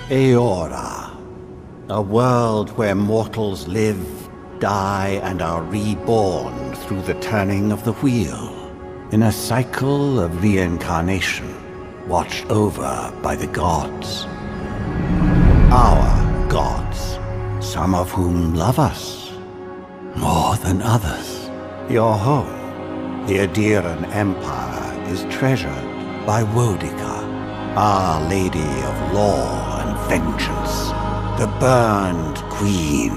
Eora, a world where mortals live, die, and are reborn through the turning of the wheel, in a cycle of reincarnation, watched over by the gods. Our gods, some of whom love us more than others. Your home, the Obsidian Empire, is treasured by Wodica, Our Lady of Law and Vengeance, the Burned Queen.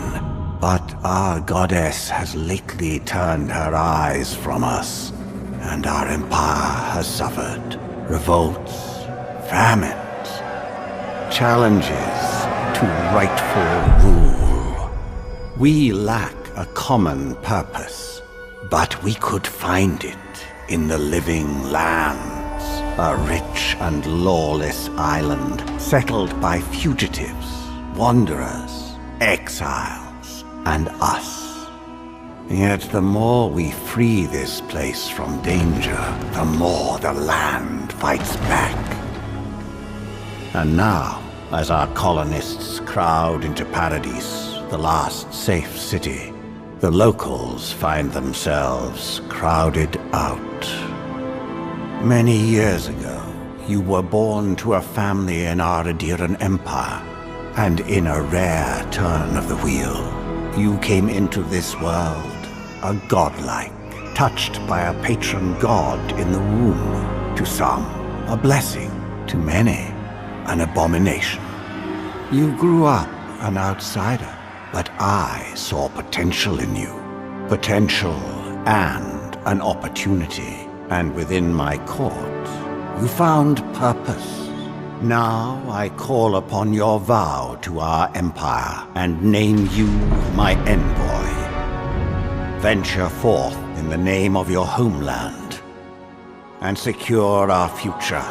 But our goddess has lately turned her eyes from us, and our empire has suffered revolts, famines, challenges to rightful rule. We lack a common purpose, but we could find it in the living lands, a rich and lawless island settled by fugitives, wanderers, exiles, and us. Yet the more we free this place from danger, the more the land fights back. And now, as our colonists crowd into Paradise, the last safe city, the locals find themselves crowded out. Many years ago, you were born to a family in our Obsidian Empire, and in a rare turn of the wheel, you came into this world, a godlike, touched by a patron god in the womb. To some, a blessing; to many, an abomination. You grew up an outsider, but I saw potential in you. Potential and an opportunity. And within my court, you found purpose. Now I call upon your vow to our empire and name you my envoy. Venture forth in the name of your homeland and secure our future.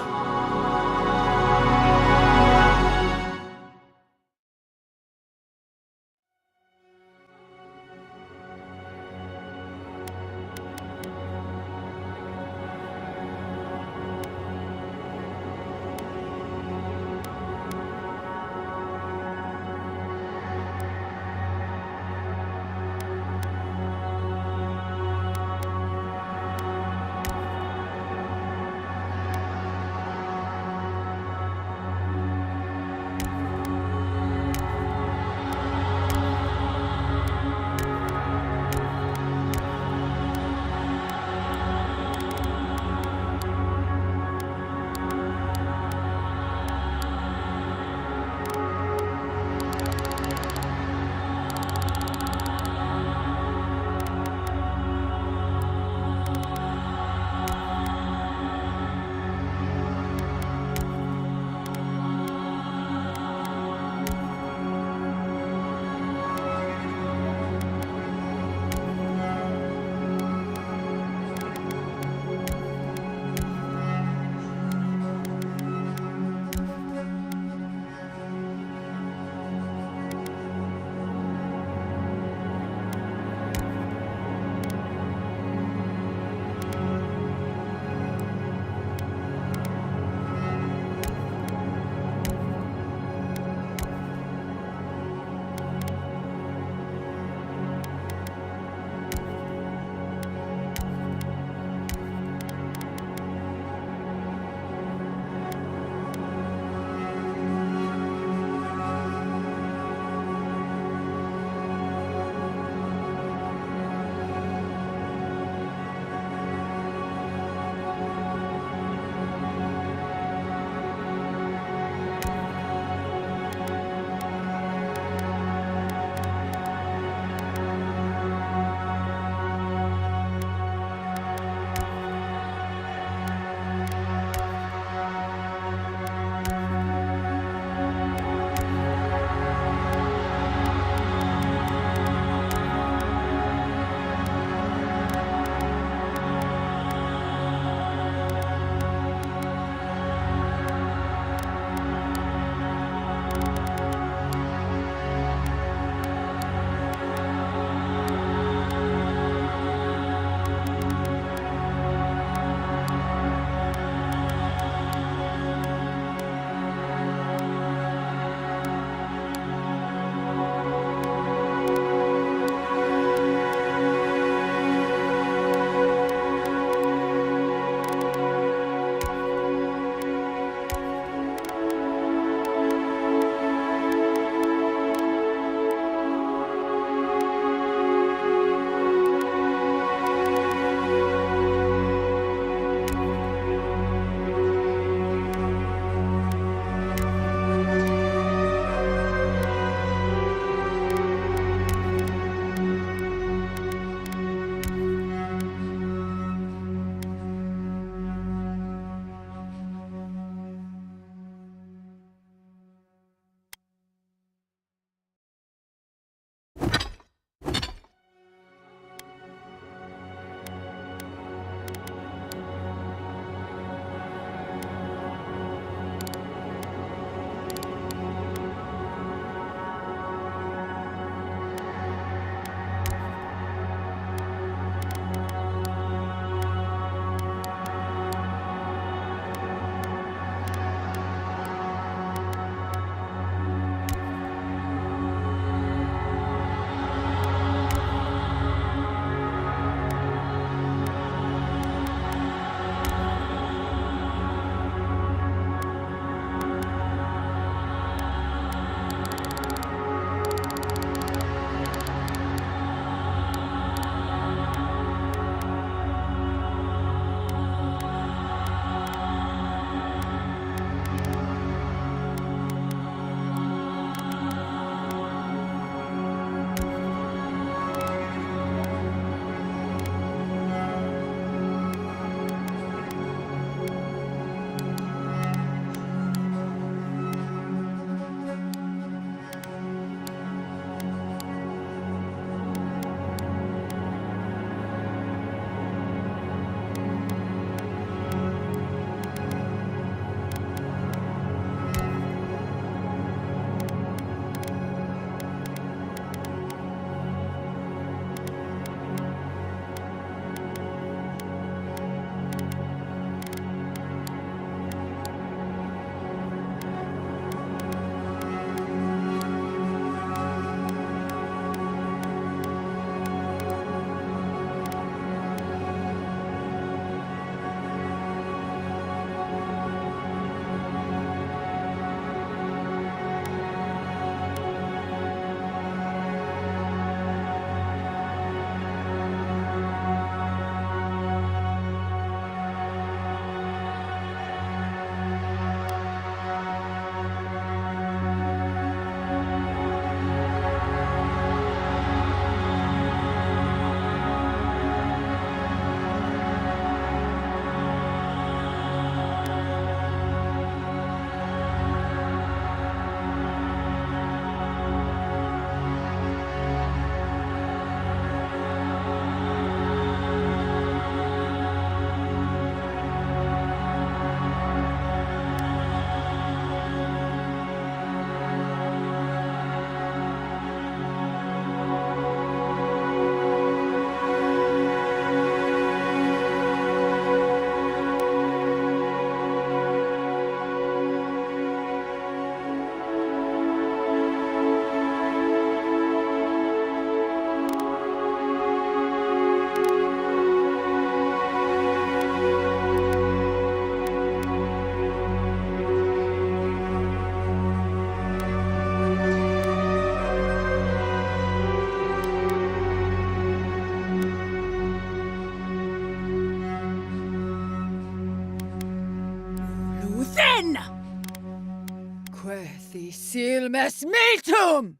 Silmes metum!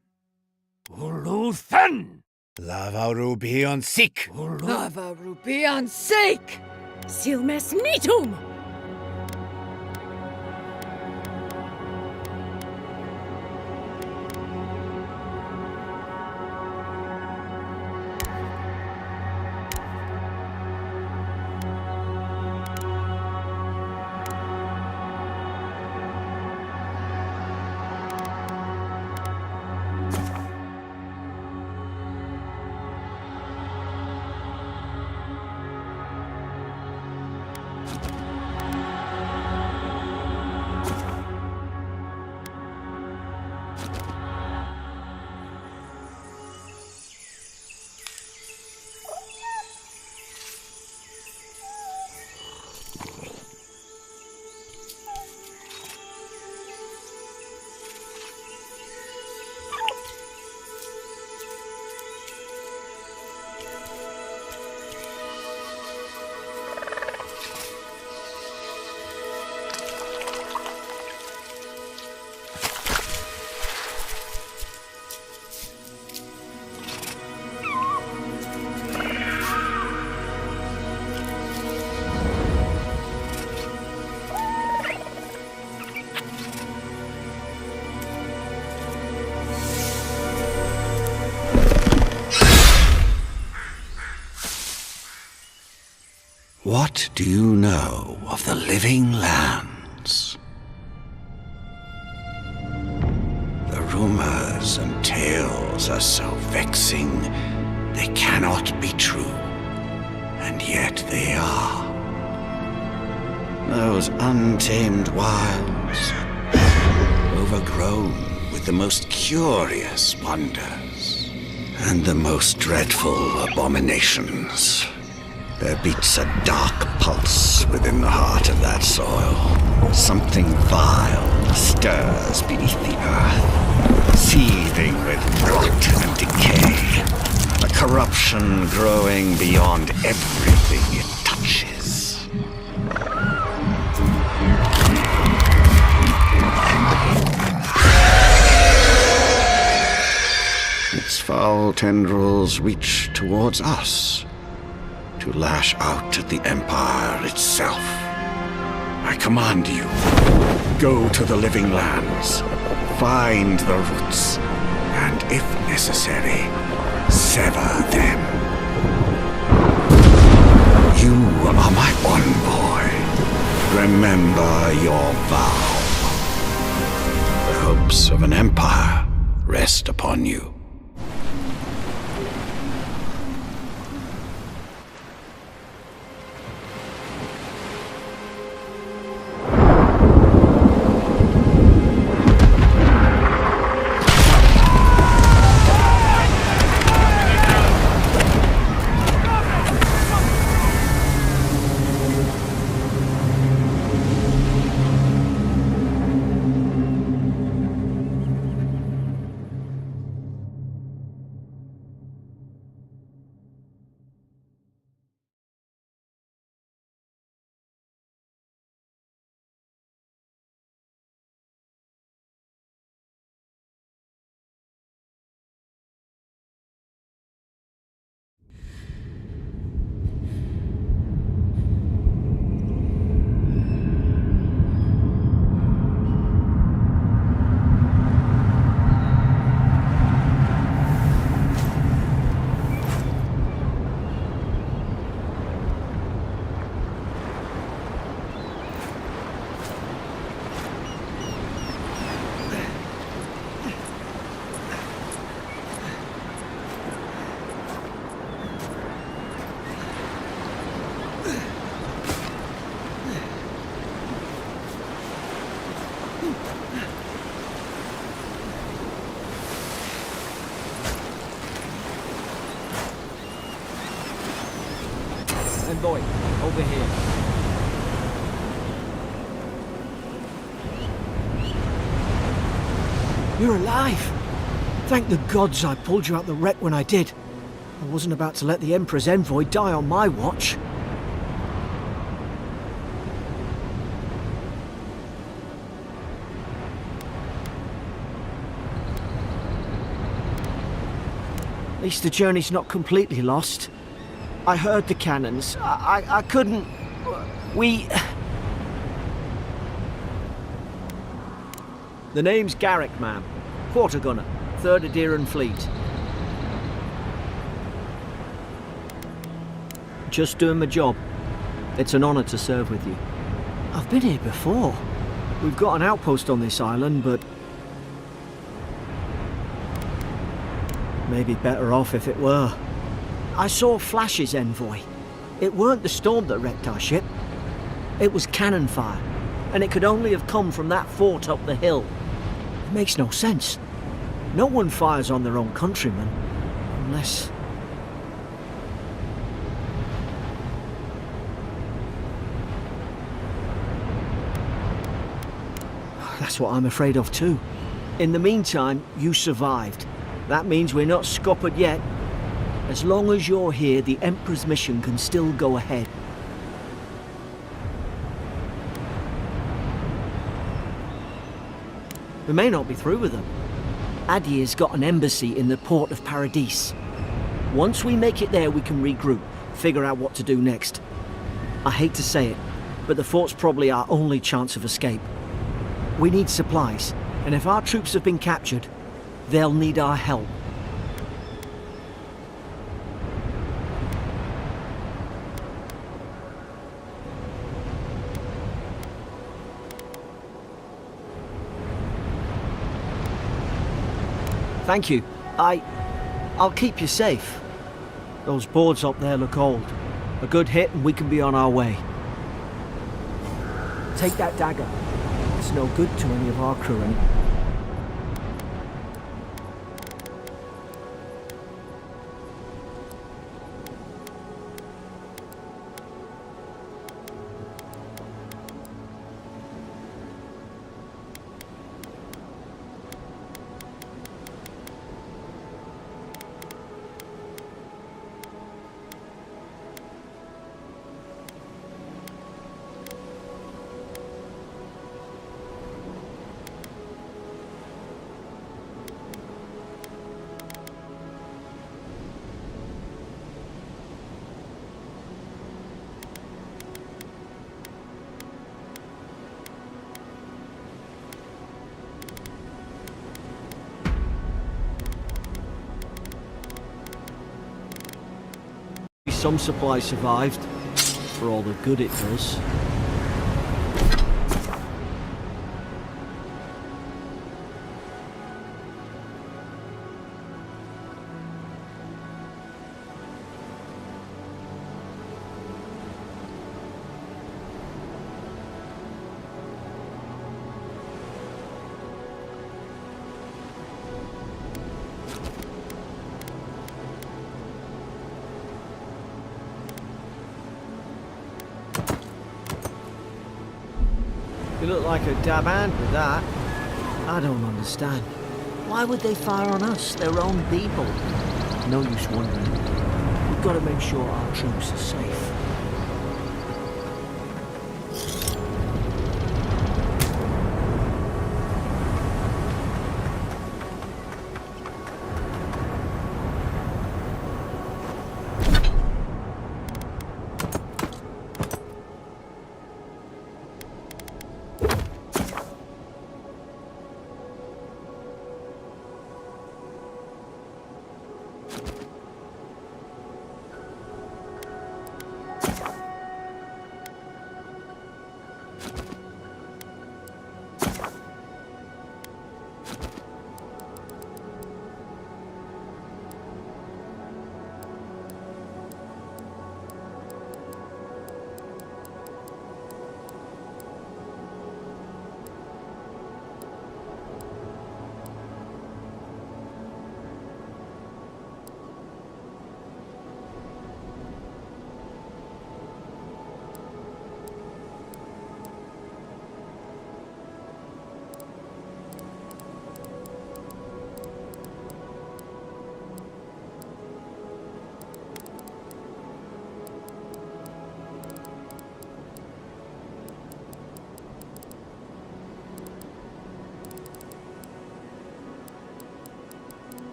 Uluthan! Lava rubion sik! Lava rubian sake! Silmes metum! What do you know of the living lands? The rumors and tales are so vexing, they cannot be true, and yet they are. Those untamed wilds, overgrown with the most curious wonders and the most dreadful abominations. There beats a dark pulse within the heart of that soil. Something vile stirs beneath the earth, seething with rot and decay. A corruption growing beyond everything it touches. Its foul tendrils reach towards us, to lash out at the Empire itself. I command you, go to the living lands, find the roots, and if necessary, sever them. You are my envoy. Remember your vow. The hopes of an empire rest upon you. Envoy, over here. You're alive! Thank the gods I pulled you out the wreck when I did. I wasn't about to let the Emperor's envoy die on my watch. At least the journey's not completely lost. I heard the cannons. I couldn't... We... The name's Garrick, ma'am. Quarter gunner, 3rd Aderan Fleet. Just doing my job. It's an honour to serve with you. I've been here before. We've got an outpost on this island, but... maybe better off if it were. I saw flashes, Envoy. It weren't the storm that wrecked our ship. It was cannon fire, and it could only have come from that fort up the hill. It makes no sense. No one fires on their own countrymen, unless... That's what I'm afraid of too. In the meantime, you survived. That means we're not scuppered yet. As long as you're here, the Emperor's mission can still go ahead. We may not be through with them. Adir's got an embassy in the port of Paradis. Once we make it there, we can regroup, figure out what to do next. I hate to say it, but the fort's probably our only chance of escape. We need supplies, and if our troops have been captured, they'll need our help. Thank you. I'll keep you safe. Those boards up there look old. A good hit and we can be on our way. Take that dagger. It's no good to any of our crew anymore. Some supply survived, for all the good it does. You look like a dab hand with that. I don't understand. Why would they fire on us, their own people? No use wondering. We've got to make sure our troops are safe.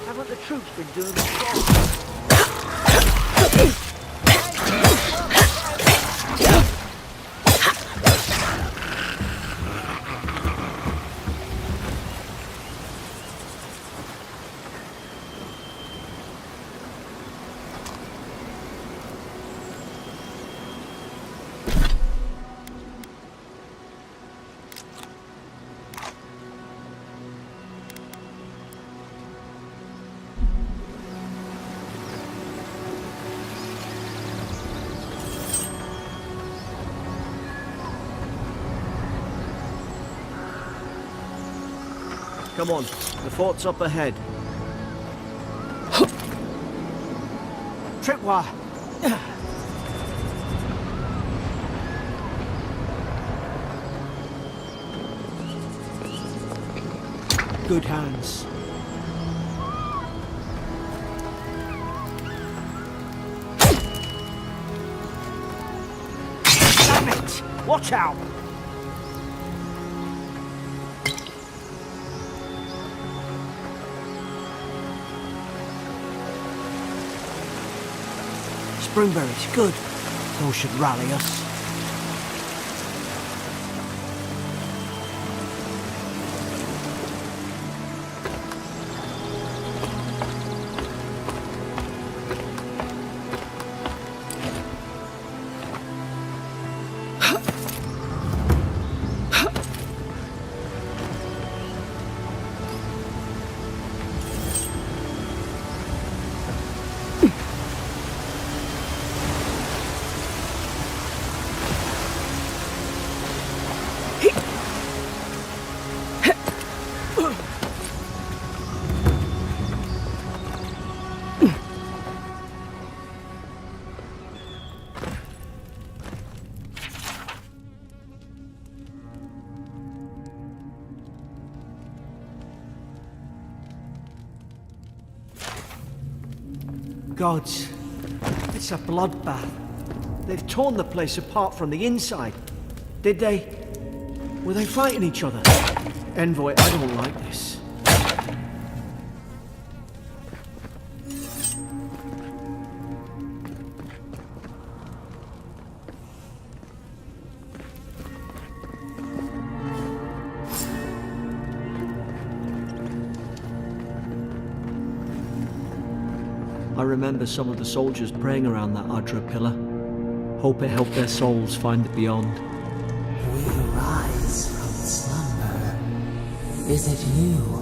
Haven't the troops been doing the job? Come on, the fort's up ahead. Tripwire! Good hands. Damn it! Watch out! Springberries, good. Those should rally us. Gods, it's a bloodbath. They've torn the place apart from the inside. Did they? Were they fighting each other? Envoy, I don't like this. I remember some of the soldiers praying around that Adra pillar. Hope it helped their souls find the beyond. We rise from slumber. Is it you?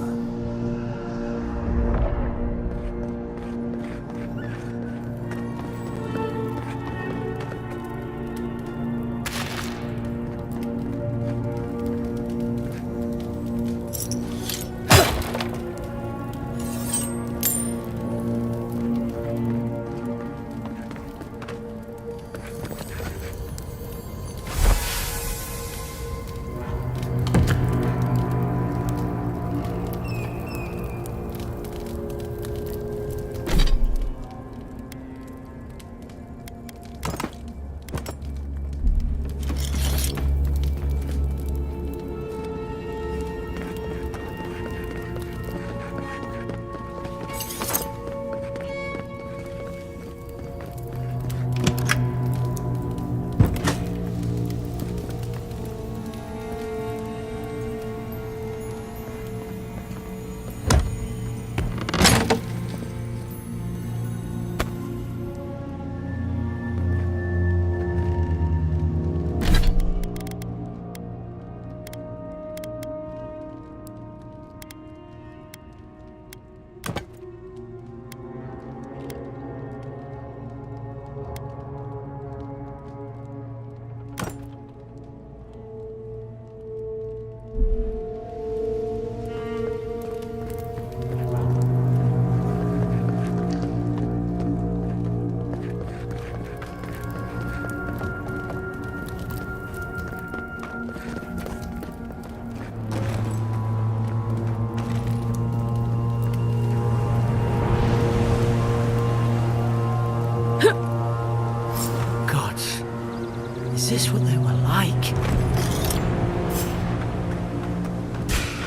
this what they were like?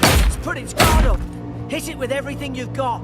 Let's put its guard up. Hit it with everything you've got.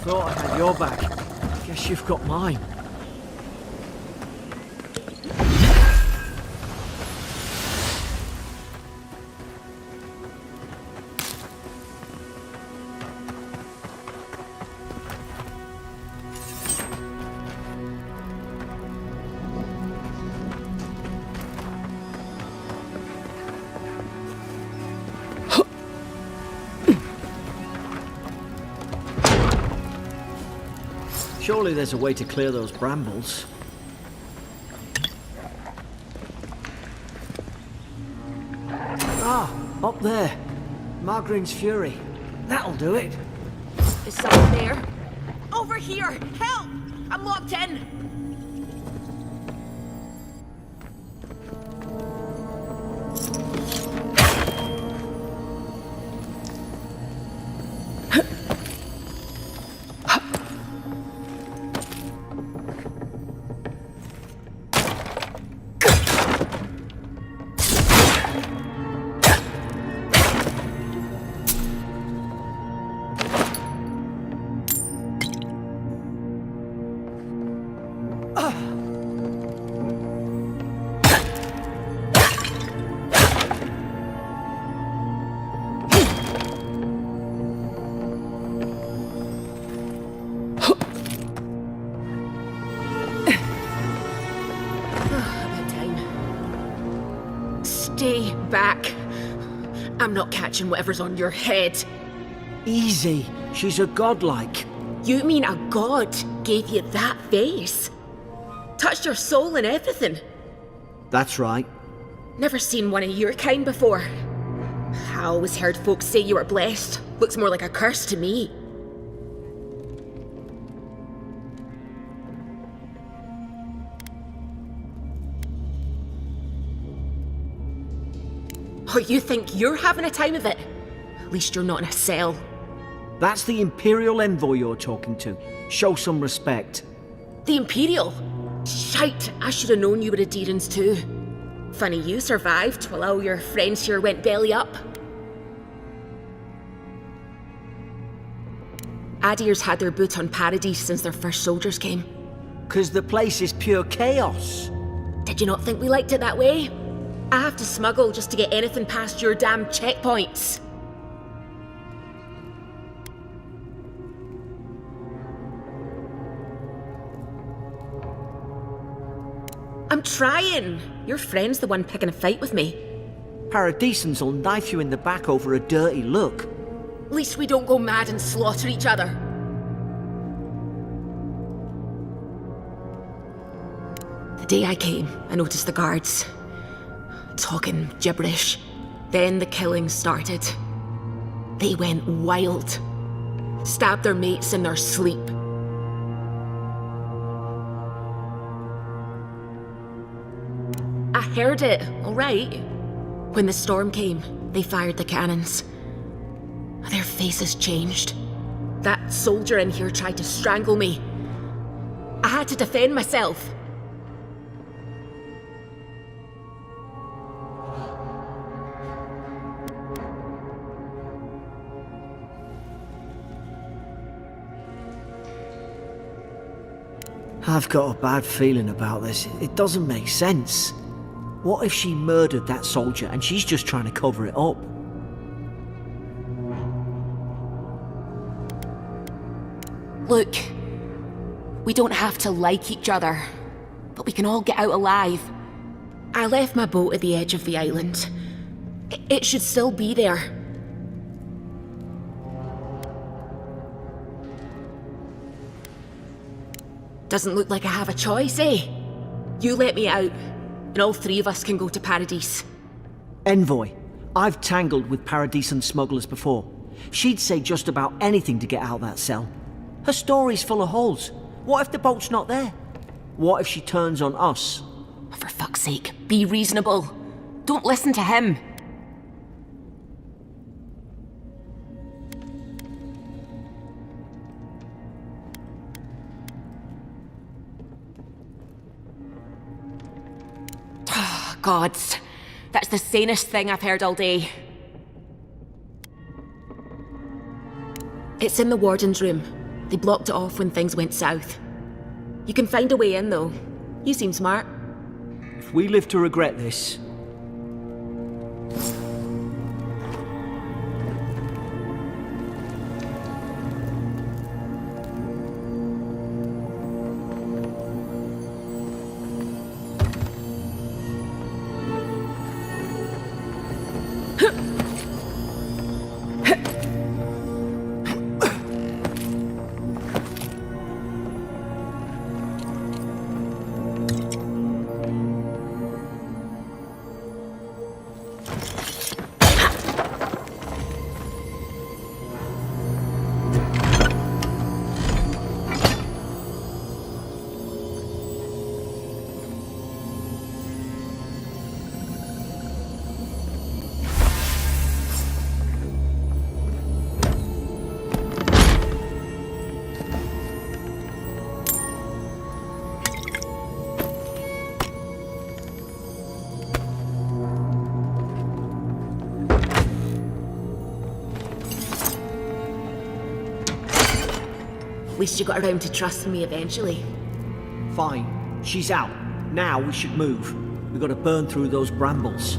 Thought I had your back. Guess you've got mine. Surely there's a way to clear those brambles. Ah, up there. Margarine's Fury. That'll do it. Is someone there? Over here! Help! I'm locked in! Stay back. I'm not catching whatever's on your head. Easy. She's a godlike. You mean a god gave you that face? Touched your soul and everything? That's right. Never seen one of your kind before. I always heard folks say you were blessed. Looks more like a curse to me. Oh, you think you're having a time of it? At least you're not in a cell. That's the Imperial envoy you're talking to. Show some respect. The Imperial? Shite, I should have known you were a Deerans too. Funny you survived while all your friends here went belly up. Adir's had their boot on Paradise since their first soldiers came. 'Cause the place is pure chaos. Did you not think we liked it that way? I have to smuggle just to get anything past your damn checkpoints. I'm trying. Your friend's the one picking a fight with me. Paradisans will knife you in the back over a dirty look. At least we don't go mad and slaughter each other. The day I came, I noticed the guards talking gibberish. Then the killing started. They went wild. Stabbed their mates in their sleep. I heard it, all right. When the storm came, they fired the cannons. Their faces changed. That soldier in here tried to strangle me. I had to defend myself. I've got a bad feeling about this. It doesn't make sense. What if she murdered that soldier and she's just trying to cover it up? Look, we don't have to like each other, but we can all get out alive. I left my boat at the edge of the island. It should still be there. Doesn't look like I have a choice, eh? You let me out, and all three of us can go to Paradise. Envoy, I've tangled with Paradisan smugglers before. She'd say just about anything to get out that cell. Her story's full of holes. What if the boat's not there? What if she turns on us? For fuck's sake, be reasonable. Don't listen to him. Oh, gods. That's the sanest thing I've heard all day. It's in the warden's room. They blocked it off when things went south. You can find a way in, though. You seem smart. If we live to regret this... At least you got around to trusting me eventually. Fine. She's out. Now we should move. We've got to burn through those brambles.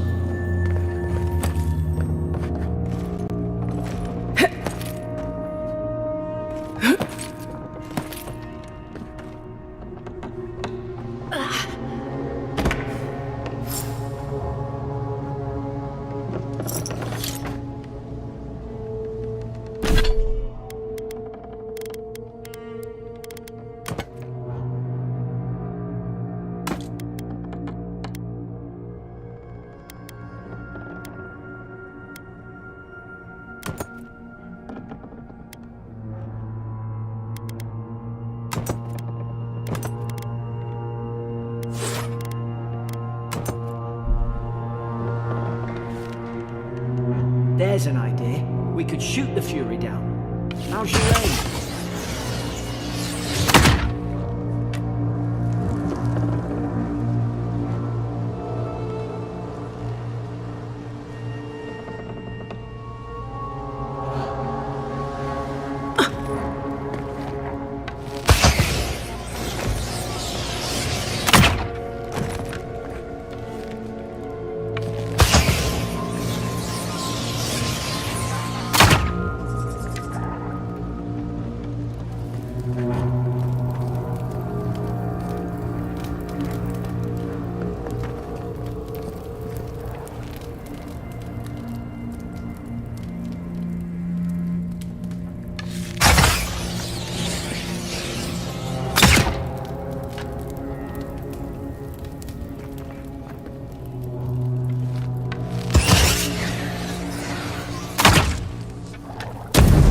There's an idea. We could shoot the Fury down. How's your aim?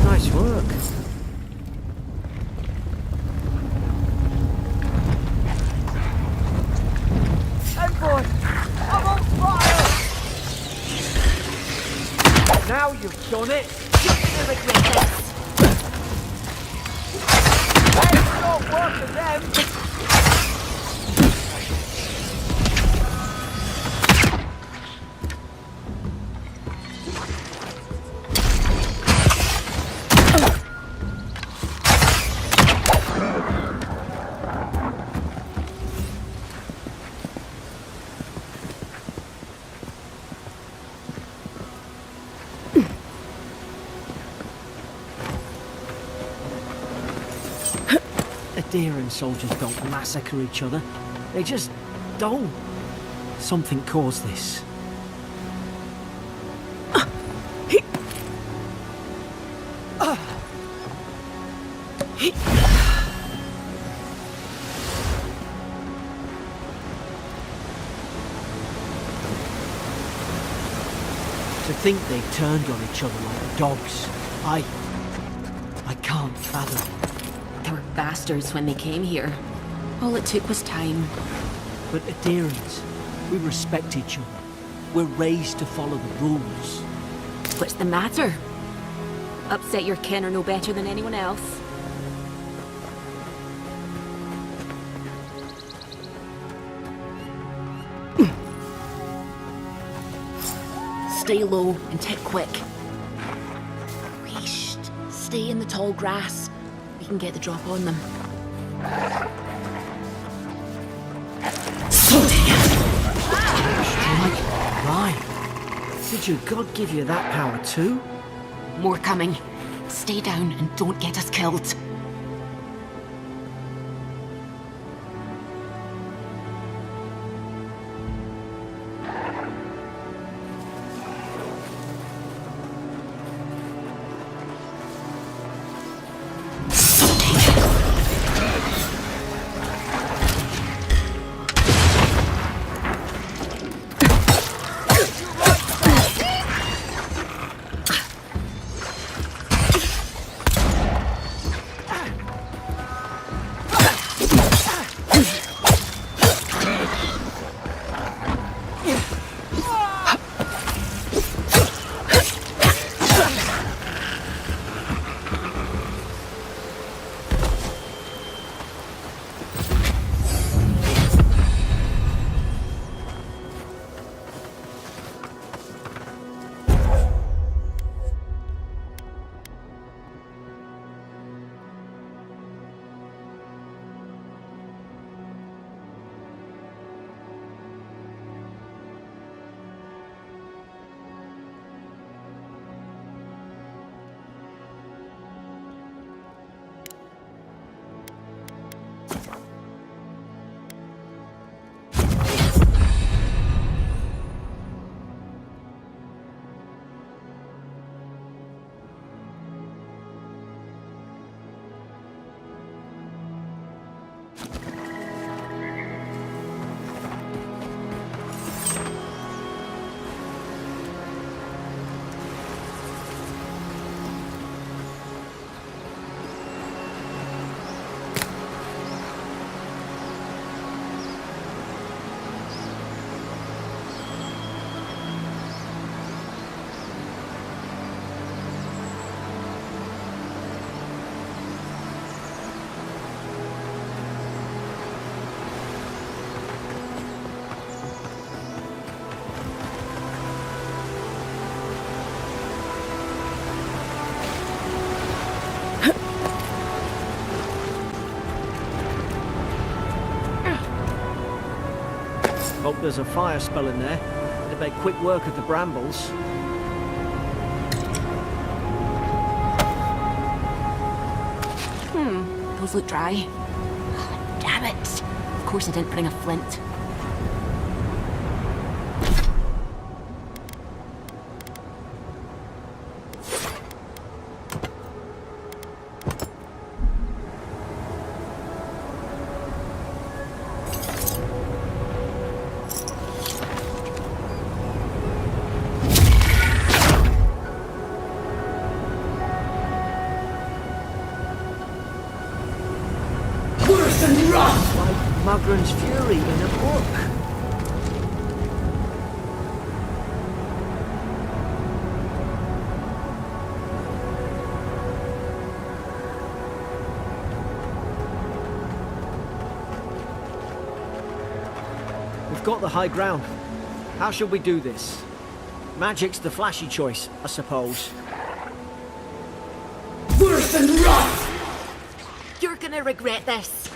Nice work. Envoy! I'm on fire! Now you've done it! You're gonna regret this. Hey, it's not working them! Eoran soldiers don't massacre each other. They just don't. Something caused this. To think they turned on each other like dogs. I can't fathom. They were bastards when they came here. All it took was time. But adherents, we respect each other. We're raised to follow the rules. What's the matter? Upset your kin are no better than anyone else. Stay low and tick quick. Wheesht. Stay in the tall grass. We can get the drop on them. Strike right. Did your god give you that power too? More coming. Stay down and don't get us killed. Hope there's a fire spell in there. It'd make quick work of the brambles. Those look dry. Damn it! Of course I didn't bring a flint. Magran's Fury in a book. We've got the high ground. How should we do this? Magic's the flashy choice, I suppose. Worse than rot! You're gonna regret this.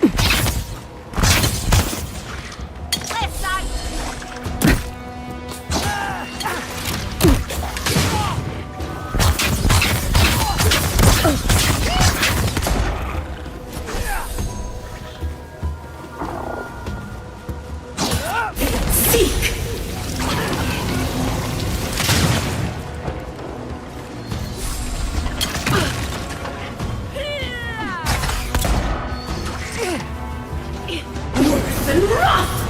Seek! Worth and wrath!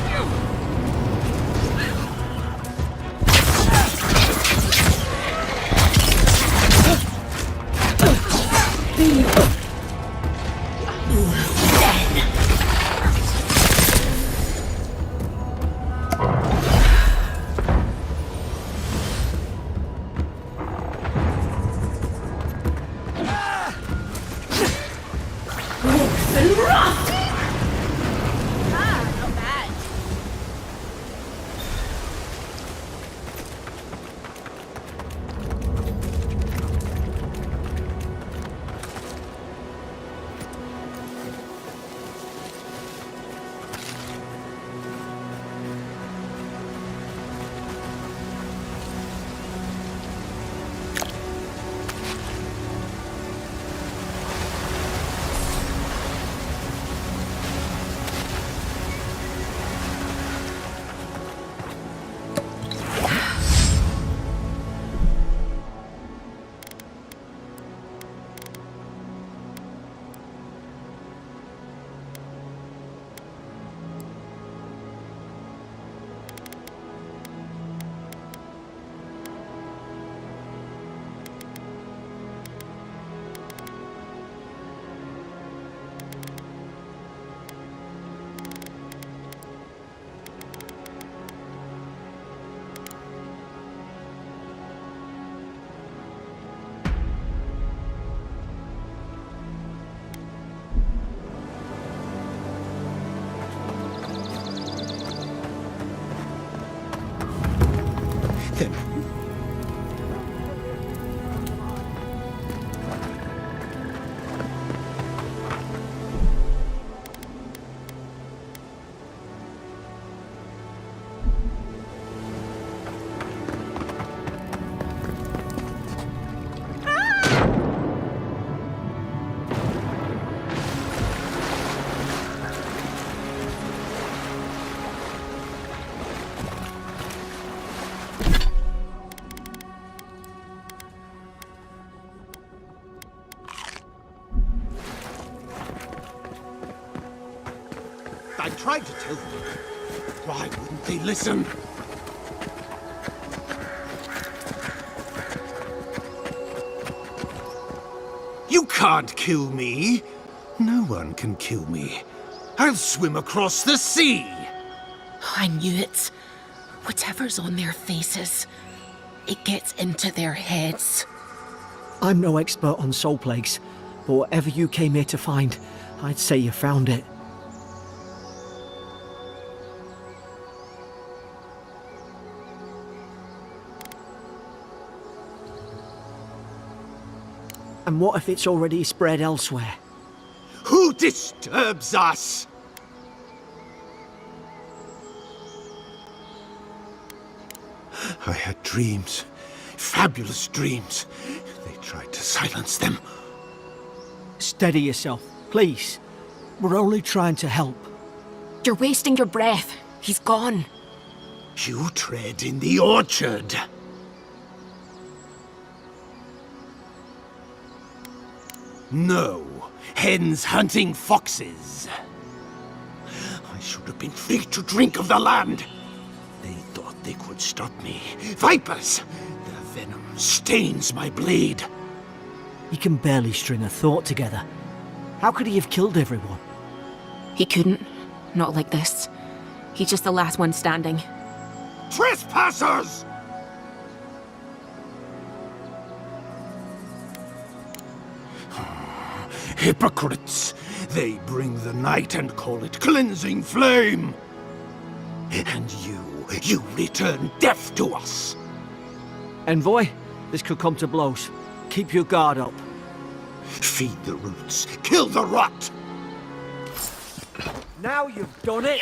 I tried to tell them. Why wouldn't they listen? You can't kill me. No one can kill me. I'll swim across the sea. I knew it. Whatever's on their faces, it gets into their heads. I'm no expert on soul plagues, but whatever you came here to find, I'd say you found it. And what if it's already spread elsewhere? Who disturbs us? I had dreams. Fabulous dreams. They tried to silence them. Steady yourself, please. We're only trying to help. You're wasting your breath. He's gone. You tread in the orchard. No, hens hunting foxes. I should have been free to drink of the land. They thought they could stop me. Vipers! Their venom stains my blade. He can barely string a thought together. How could he have killed everyone? He couldn't. Not like this. He's just the last one standing. Trespassers! Hypocrites! They bring the night and call it cleansing flame! And you return death to us! Envoy, this could come to blows. Keep your guard up. Feed the roots, kill the rot! Now you've done it!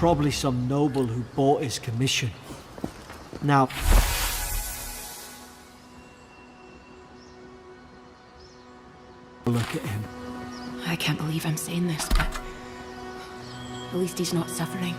Probably some noble who bought his commission. Now... look at him. I can't believe I'm saying this, but at least he's not suffering.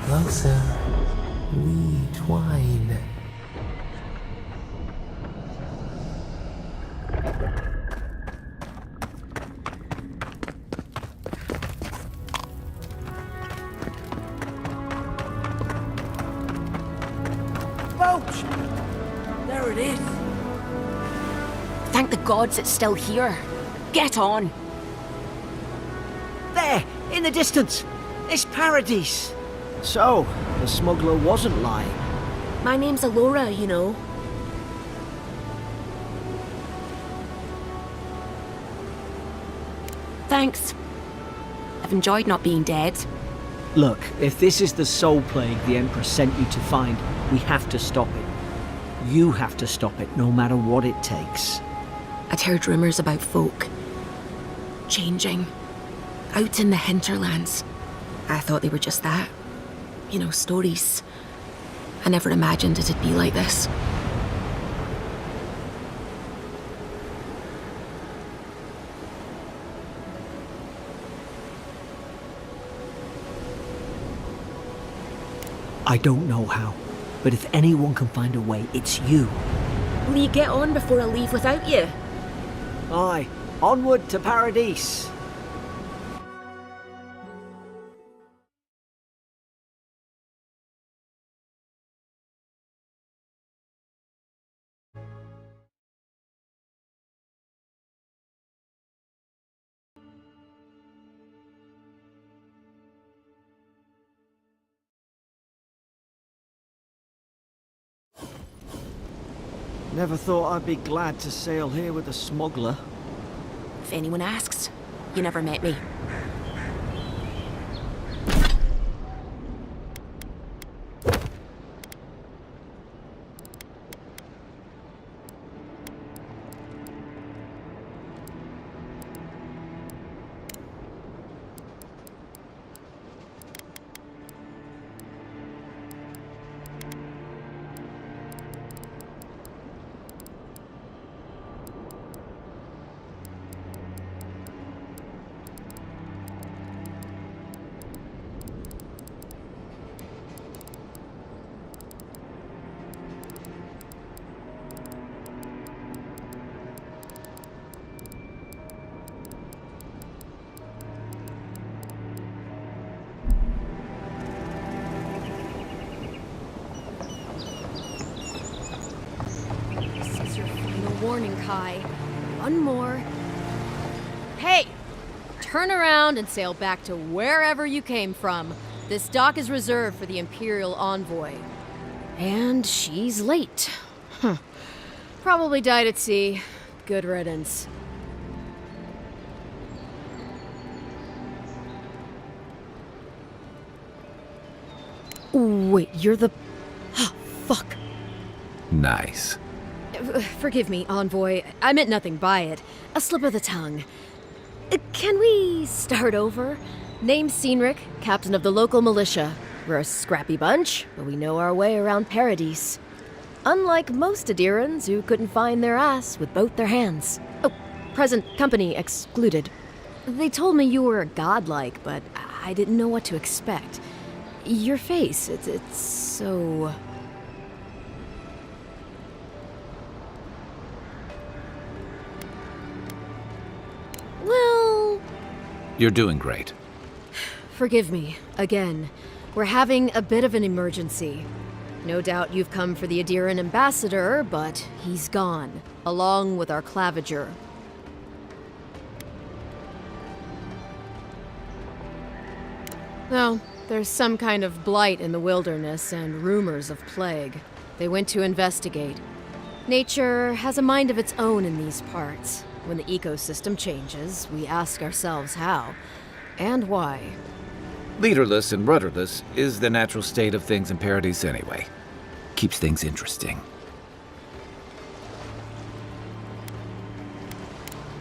Closer, we twine. Folks! There it is. Thank the gods it's still here. Get on. There, in the distance. It's Paradise. So, the smuggler wasn't lying. My name's Eora, you know. Thanks. I've enjoyed not being dead. Look, if this is the soul plague the Emperor sent you to find, we have to stop it. You have to stop it, no matter what it takes. I'd heard rumors about folk changing out in the hinterlands. I thought they were just that. You know, stories. I never imagined it'd be like this. I don't know how, but if anyone can find a way, it's you. Will you get on before I leave without you? Aye, onward to Paradise. Never thought I'd be glad to sail here with a smuggler. If anyone asks, you never met me. Warning, Kai. One more. Hey! Turn around and sail back to wherever you came from. This dock is reserved for the Imperial Envoy. And she's late. Huh. Probably died at sea. Good riddance. Wait, you're the... fuck. Nice. Forgive me, Envoy. I meant nothing by it. A slip of the tongue. Can we start over? Name's Cynric, captain of the local militia. We're a scrappy bunch, but we know our way around Paradise. Unlike most Adirans who couldn't find their ass with both their hands. Oh, present company excluded. They told me you were godlike, but I didn't know what to expect. Your face, it's so... Well... You're doing great. Forgive me, again. We're having a bit of an emergency. No doubt you've come for the Adiran ambassador, but he's gone, along with our claviger. No, there's some kind of blight in the wilderness and rumors of plague. They went to investigate. Nature has a mind of its own in these parts. When the ecosystem changes, we ask ourselves how and why. Leaderless and rudderless is the natural state of things in Paradise anyway. Keeps things interesting.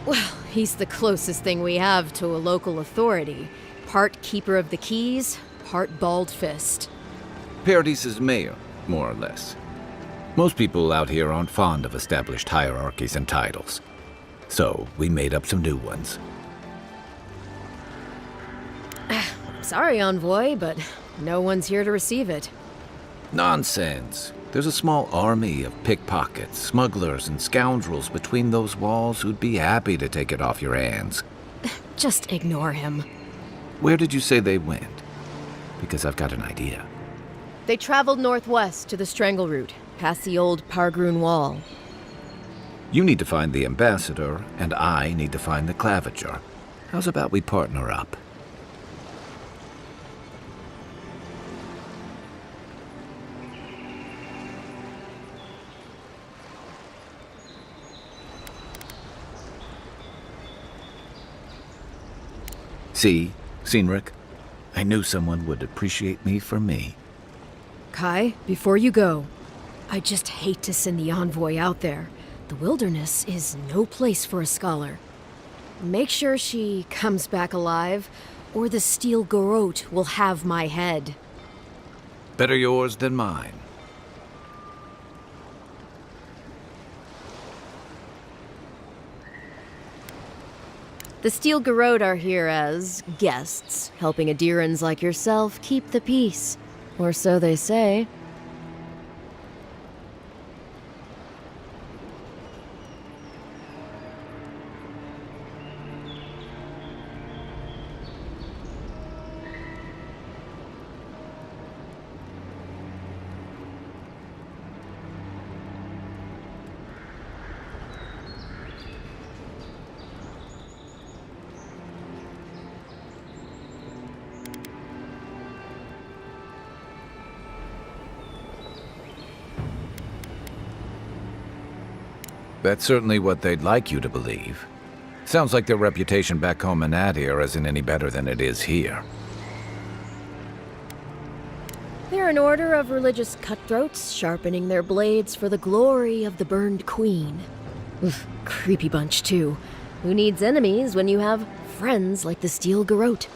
Well, he's the closest thing we have to a local authority. Part keeper of the keys, part bald fist. Paradise's mayor, more or less. Most people out here aren't fond of established hierarchies and titles. So, we made up some new ones. Sorry, Envoy, but no one's here to receive it. Nonsense. There's a small army of pickpockets, smugglers, and scoundrels between those walls who'd be happy to take it off your hands. Just ignore him. Where did you say they went? Because I've got an idea. They traveled northwest to the Strangle Route, past the old Pargroon Wall. You need to find the ambassador, and I need to find the claviger. How's about we partner up? See, Cynric, I knew someone would appreciate me for me. Kai, before you go, I just hate to send the Envoy out there. The wilderness is no place for a scholar. Make sure she comes back alive, or the Steel Garrote will have my head. Better yours than mine. The Steel Garrote are here as guests, helping Adirans like yourself keep the peace. Or so they say. That's certainly what they'd like you to believe. Sounds like their reputation back home in Adir isn't any better than it is here. They're an order of religious cutthroats, sharpening their blades for the glory of the burned queen. Oof, creepy bunch, too. Who needs enemies when you have friends like the Steel Garrote?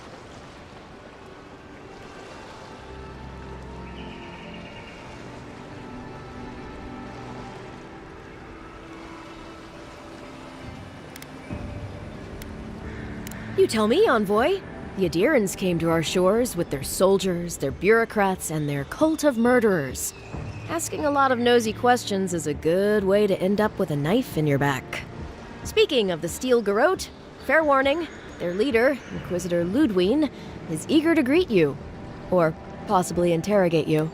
You tell me, Envoy. The Adirans came to our shores with their soldiers, their bureaucrats, and their cult of murderers. Asking a lot of nosy questions is a good way to end up with a knife in your back. Speaking of the Steel Garrote, fair warning, their leader, Inquisitor Ludwine, is eager to greet you. Or possibly interrogate you.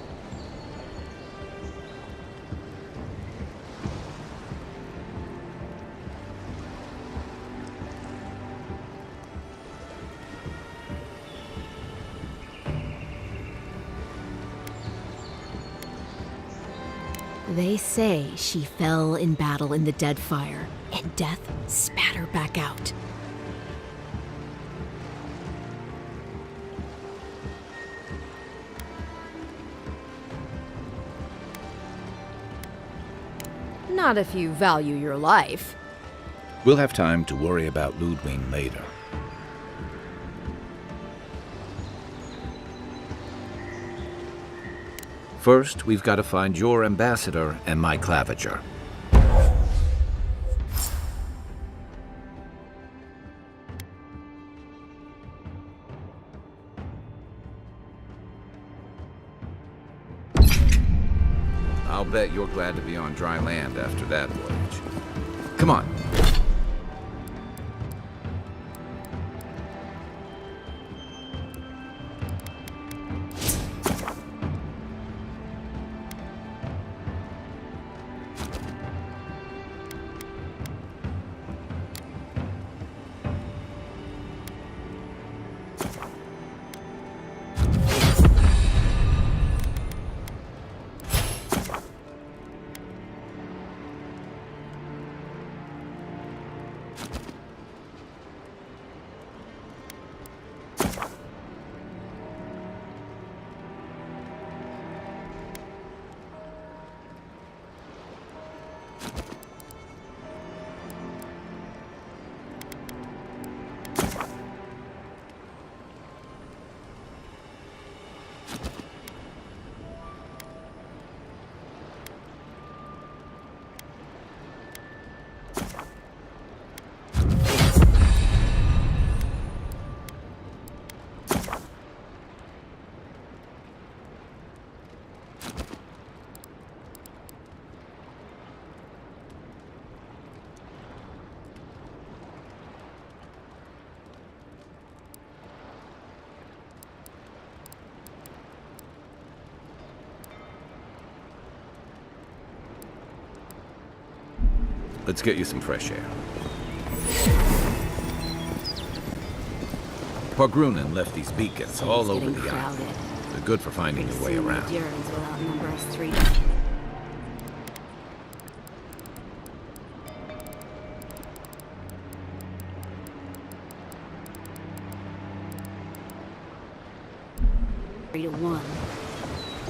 They say she fell in battle in the Deadfire, and death spat her back out. Not if you value your life. We'll have time to worry about Ludwine later. First, we've got to find your ambassador and my claviger. I'll bet you're glad to be on dry land after that voyage. Come on. Let's get you some fresh air. Pargrunen left these beacons all over the island. They're good for finding your way around.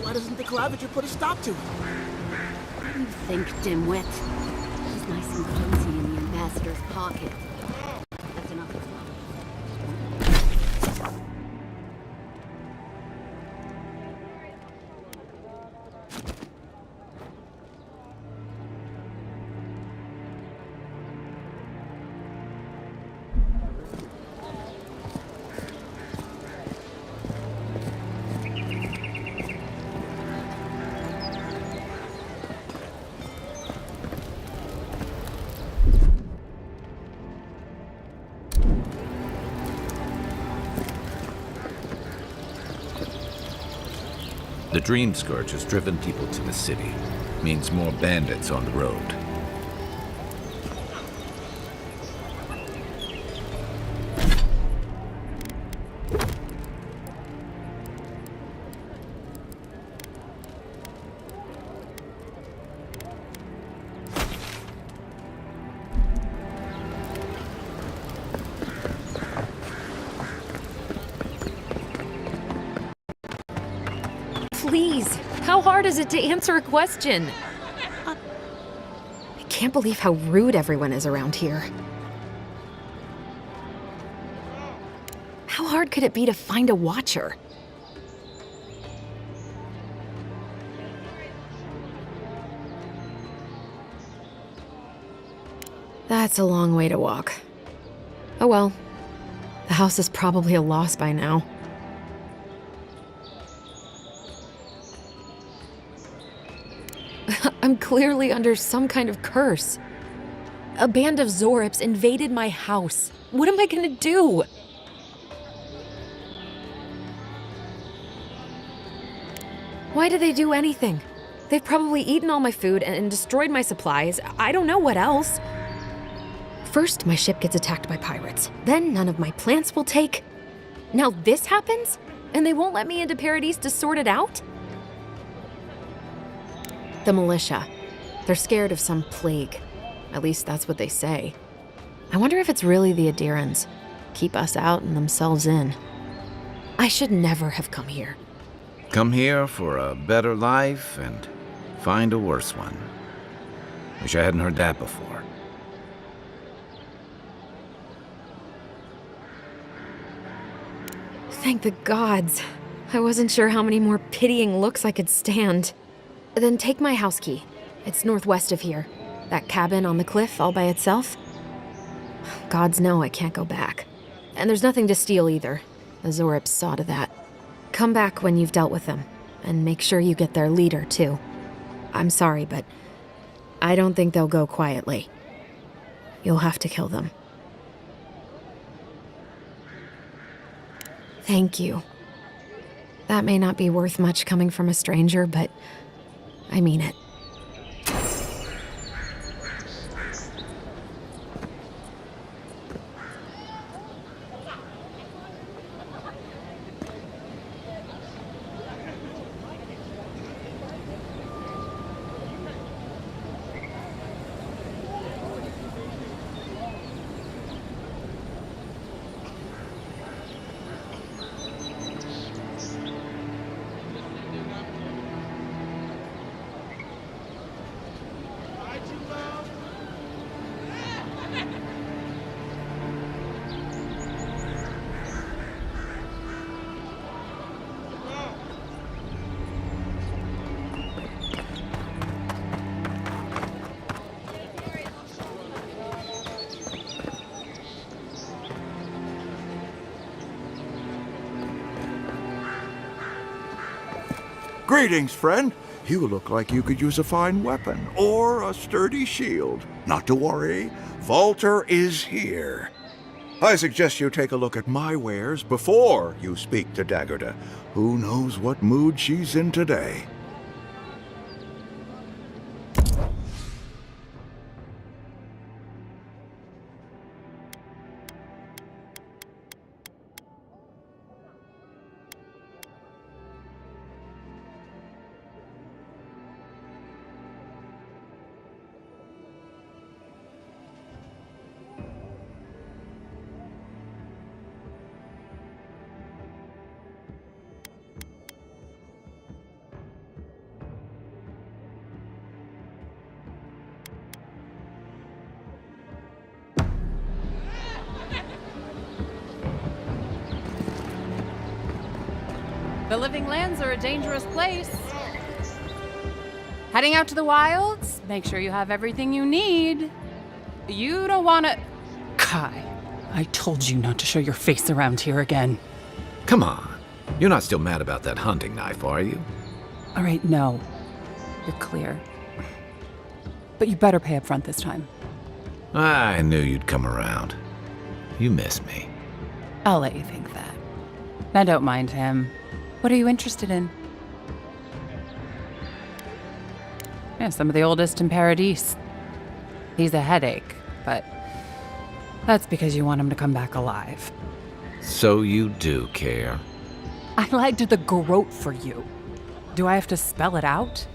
Why doesn't the Clavager put a stop to it? What do you think, dimwit? He's nice and cozy in the ambassador's pocket. That's enough. The Dream Scourge has driven people to the city. Means more bandits on the road. Please, how hard is it to answer a question? I can't believe how rude everyone is around here. How hard could it be to find a watcher? That's a long way to walk. Oh well, the house is probably a loss by now. I'm clearly under some kind of curse. A band of Zorips invaded my house. What am I gonna do? Why did they do anything? They've probably eaten all my food and destroyed my supplies. I don't know what else. First, my ship gets attacked by pirates. Then none of my plants will take. Now this happens? And they won't let me into Paradise to sort it out? The militia. They're scared of some plague. At least that's what they say. I wonder if it's really the Adirans. Keep us out and themselves in. I should never have come here. Come here for a better life and find a worse one. Wish I hadn't heard that before. Thank the gods. I wasn't sure how many more pitying looks I could stand. Then take my house key. It's northwest of here. That cabin on the cliff all by itself. Gods know I can't go back. And there's nothing to steal either. The Zorips saw to that. Come back when you've dealt with them. And make sure you get their leader, too. I'm sorry, but I don't think they'll go quietly. You'll have to kill them. Thank you. That may not be worth much coming from a stranger, but I mean it. Greetings, friend. You look like you could use a fine weapon or a sturdy shield. Not to worry, Volter is here. I suggest you take a look at my wares before you speak to Daggerda. Who knows what mood she's in today? The living lands are a dangerous place. Heading out to the wilds, make sure you have everything you need. You don't want to... Kai, I told you not to show your face around here again. Come on. You're not still mad about that hunting knife, are you? All right, no. You're clear. But you better pay up front this time. I knew you'd come around. You miss me. I'll let you think that. Now don't mind him. What are you interested in? Yeah, some of the oldest in Paradise. He's a headache, but that's because you want him to come back alive. So you do care. I lagged the garrote for you. Do I have to spell it out?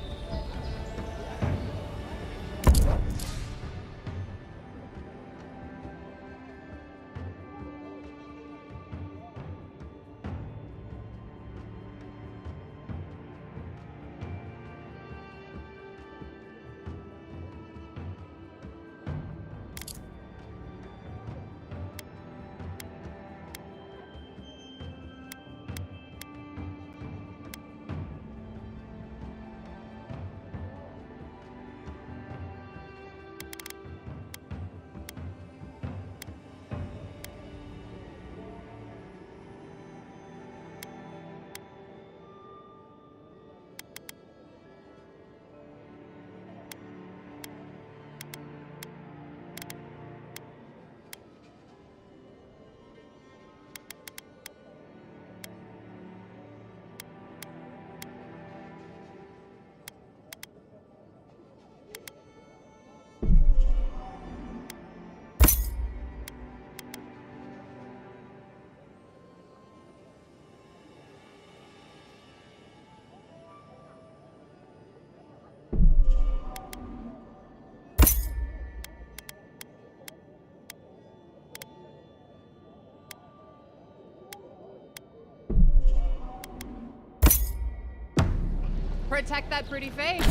Protect that pretty face.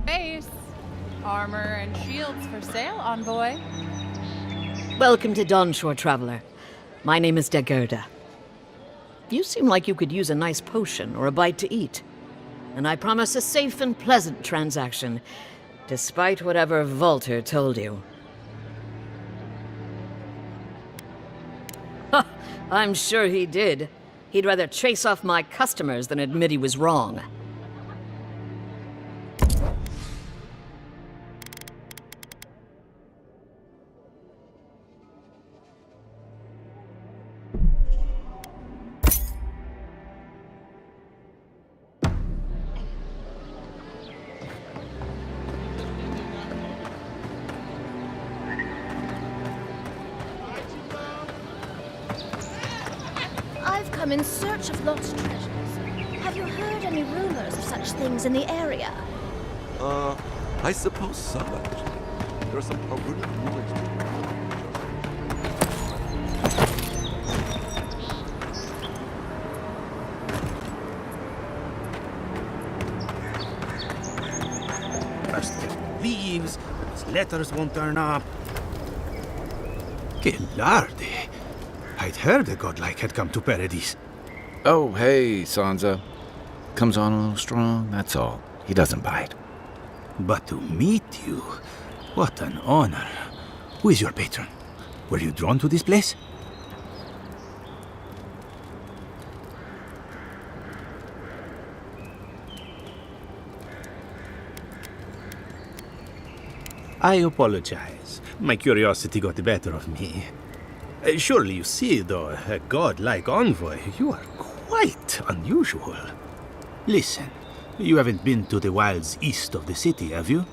Base. Armor and shields for sale, envoy. Welcome to Dawnshore, traveler. My name is Dagerda. You seem like you could use a nice potion or a bite to eat. And I promise a safe and pleasant transaction, despite whatever Volter told you. Ha! I'm sure he did. He'd rather chase off my customers than admit he was wrong. I've come in search of lost treasures. Have you heard any rumors of such things in the area? I suppose so, actually. There are some horrific rumors. First get leaves, his letters won't turn up. Que larde! I'd heard a godlike had come to Paradise. Oh, hey, Sansa. Comes on a little strong, that's all. He doesn't bite. But to meet you, what an honor. Who is your patron? Were you drawn to this place? I apologize. My curiosity got the better of me. Surely you see, though, a god-like envoy, you are quite unusual. Listen, you haven't been to the wilds east of the city, have you?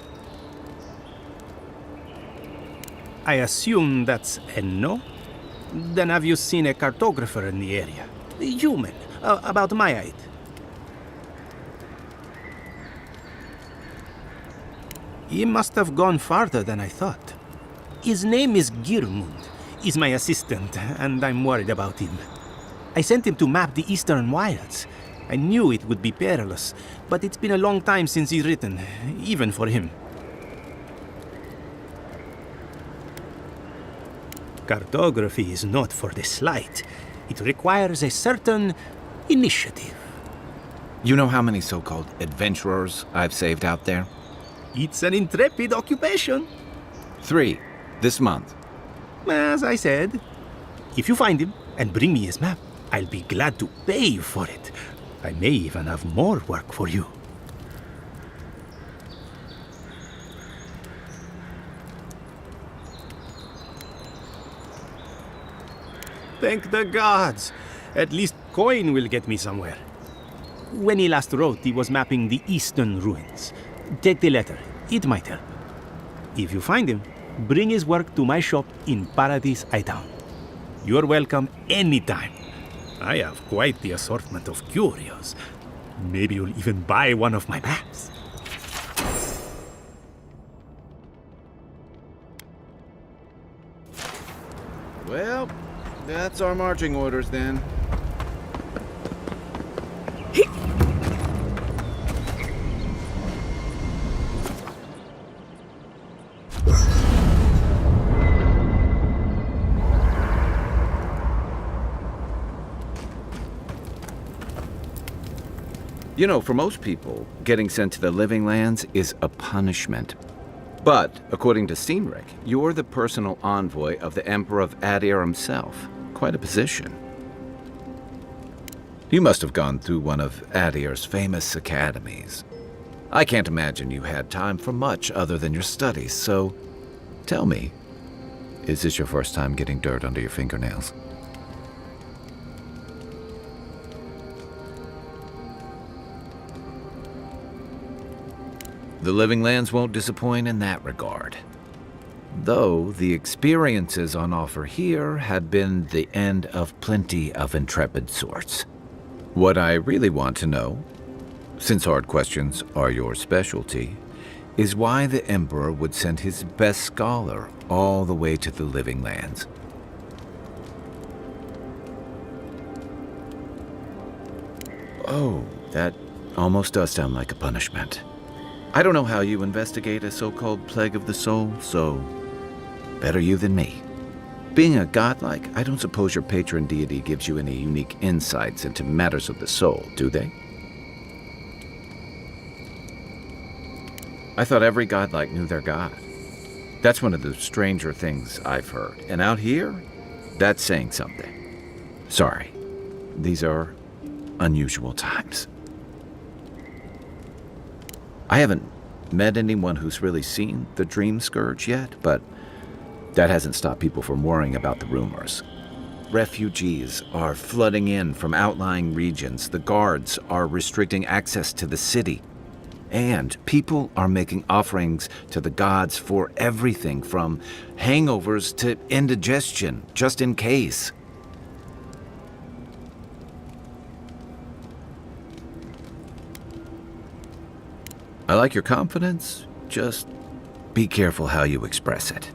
I assume that's a no? Then have you seen a cartographer in the area? A human, about my height. He must have gone farther than I thought. His name is Girmund. He's my assistant, and I'm worried about him. I sent him to map the eastern wilds. I knew it would be perilous, but it's been a long time since he's written, even for him. Cartography is not for the slight. It requires a certain initiative. You know how many so-called adventurers I've saved out there? It's an intrepid occupation. 3, this month. As I said, if you find him and bring me his map, I'll be glad to pay you for it. I may even have more work for you. Thank the gods! At least coin will get me somewhere. When he last wrote, he was mapping the eastern ruins. Take the letter. It might help. If you find him, bring his work to my shop in Paradise Town. You're welcome anytime. I have quite the assortment of curios. Maybe you'll even buy one of my maps. Well, that's our marching orders then. You know, for most people, getting sent to the Living Lands is a punishment. But, according to Cynric, you're the personal envoy of the Emperor of Adir himself. Quite a position. You must have gone through one of Adir's famous academies. I can't imagine you had time for much other than your studies, so tell me, is this your first time getting dirt under your fingernails? The Living Lands won't disappoint in that regard. Though the experiences on offer here had been the end of plenty of intrepid sorts. What I really want to know, since hard questions are your specialty, is why the Emperor would send his best scholar all the way to the Living Lands. Oh, that almost does sound like a punishment. I don't know how you investigate a so-called plague of the soul, so better you than me. Being a godlike, I don't suppose your patron deity gives you any unique insights into matters of the soul, do they? I thought every godlike knew their god. That's one of the stranger things I've heard. And out here, that's saying something. Sorry, these are unusual times. I haven't met anyone who's really seen the Dream Scourge yet, but that hasn't stopped people from worrying about the rumors. Refugees are flooding in from outlying regions. The guards are restricting access to the city. And people are making offerings to the gods for everything from hangovers to indigestion, just in case. I like your confidence, just be careful how you express it.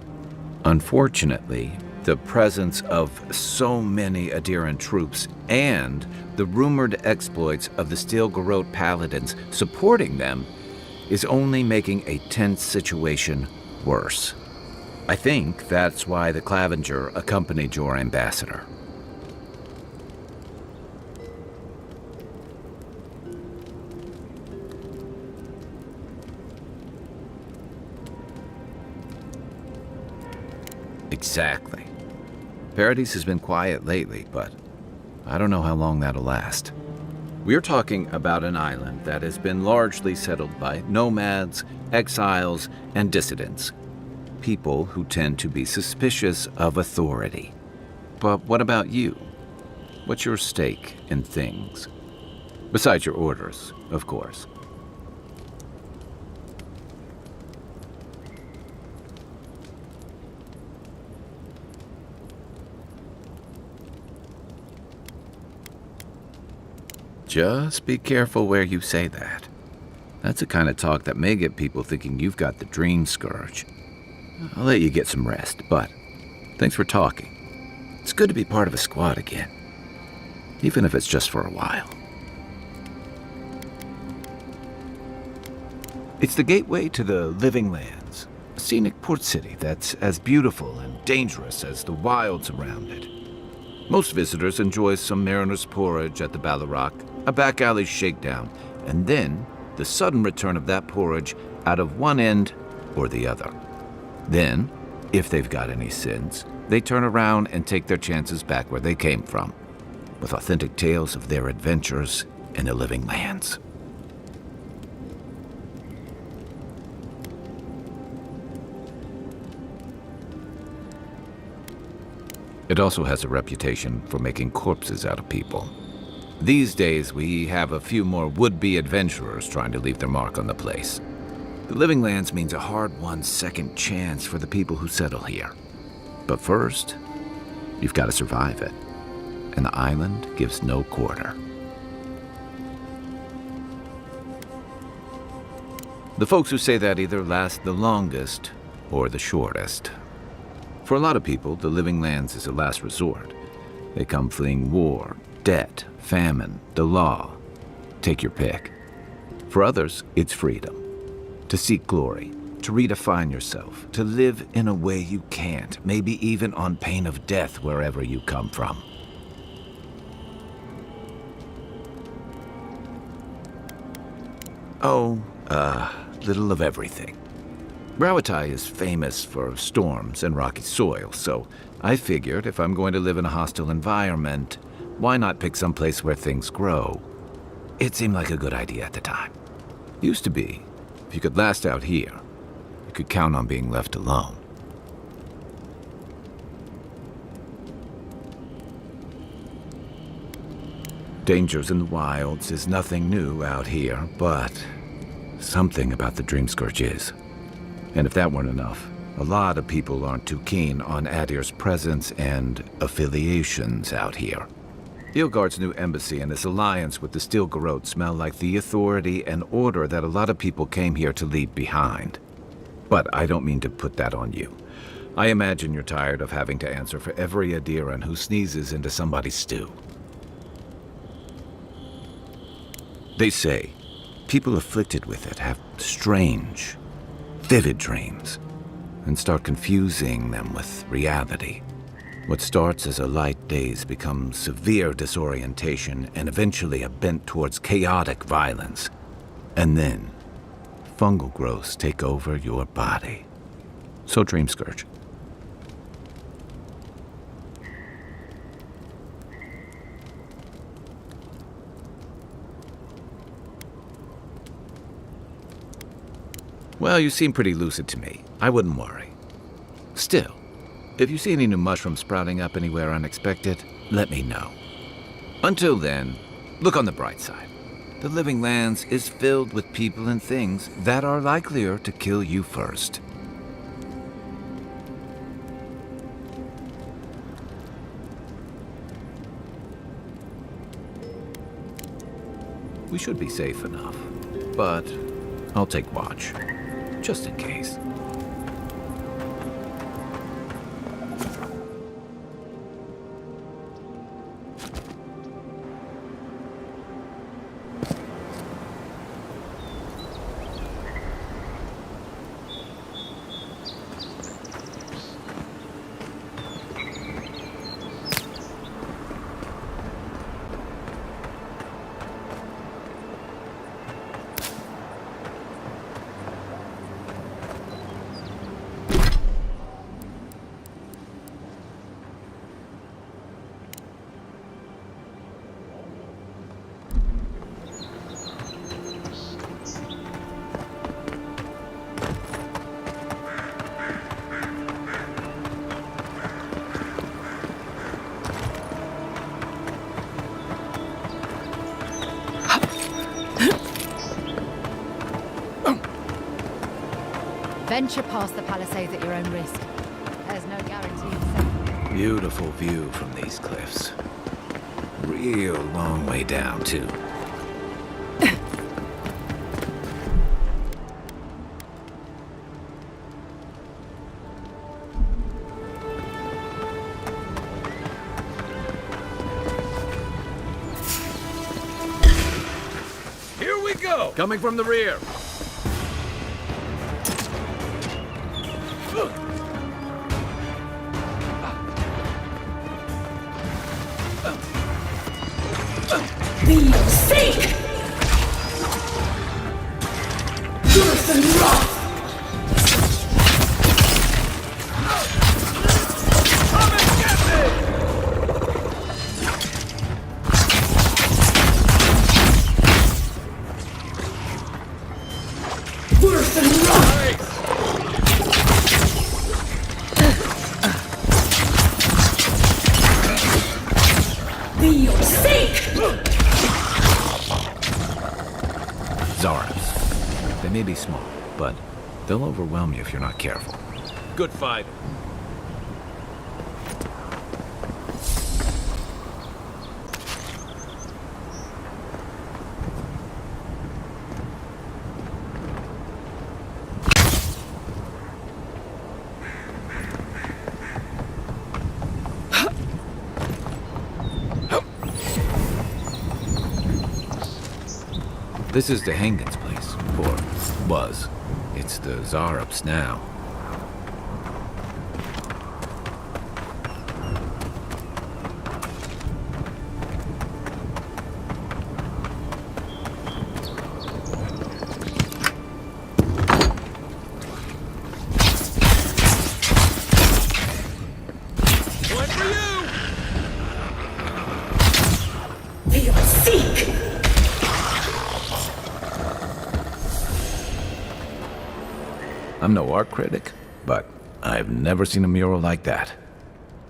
Unfortunately, the presence of so many Adiran troops and the rumored exploits of the Steel Garrote paladins supporting them is only making a tense situation worse. I think that's why the Clavenger accompanied your ambassador. Exactly. Paradise has been quiet lately, but I don't know how long that'll last. We're talking about an island that has been largely settled by nomads, exiles, and dissidents. People who tend to be suspicious of authority. But what about you? What's your stake in things? Besides your orders, of course. Just be careful where you say that. That's the kind of talk that may get people thinking you've got the dream scourge. I'll let you get some rest, but thanks for talking. It's good to be part of a squad again, even if it's just for a while. It's the gateway to the Living Lands, a scenic port city that's as beautiful and dangerous as the wilds around it. Most visitors enjoy some mariner's porridge at the Ballarrock, a back alley shakedown, and then the sudden return of that porridge out of one end or the other. Then, if they've got any sins, they turn around and take their chances back where they came from, with authentic tales of their adventures in the Living Lands. It also has a reputation for making corpses out of people. These days, we have a few more would-be adventurers trying to leave their mark on the place. The Living Lands means a hard-won second chance for the people who settle here. But first, you've got to survive it. And the island gives no quarter. The folks who say that either last the longest or the shortest. For a lot of people, the Living Lands is a last resort. They come fleeing war, debt, famine, the law. Take your pick. For others, it's freedom. To seek glory, to redefine yourself, to live in a way you can't, maybe even on pain of death wherever you come from. Oh, little of everything. Rawatai is famous for storms and rocky soil, so I figured if I'm going to live in a hostile environment, why not pick some place where things grow? It seemed like a good idea at the time. Used to be. If you could last out here, you could count on being left alone. Dangers in the wilds is nothing new out here, but something about the Dream Scourge is. And if that weren't enough, a lot of people aren't too keen on Adir's presence and affiliations out here. Ilgard's new embassy and his alliance with the Steel Garrote smell like the authority and order that a lot of people came here to leave behind. But I don't mean to put that on you. I imagine you're tired of having to answer for every Adiran who sneezes into somebody's stew. They say people afflicted with it have strange, vivid dreams, and start confusing them with reality. What starts as a light daze becomes severe disorientation and eventually a bent towards chaotic violence. And then, fungal growths take over your body. So Dream Scourge. Well, you seem pretty lucid to me. I wouldn't worry. Still, if you see any new mushrooms sprouting up anywhere unexpected, let me know. Until then, look on the bright side. The Living Lands is filled with people and things that are likelier to kill you first. We should be safe enough, but I'll take watch. Just in case. Venture past the palisades at your own risk. There's no guarantee of safety. Beautiful view from these cliffs. Real long way down, too. go! Coming from the rear. Be sake! Earth and rock! Come and get me! Earth and rock! Be sake! Zaras. They may be small, but they'll overwhelm you if you're not careful. Good fight. This is Dehangan's place, or was. It's the Zarups now. One for you! Be seek! I'm no art critic, but I've never seen a mural like that.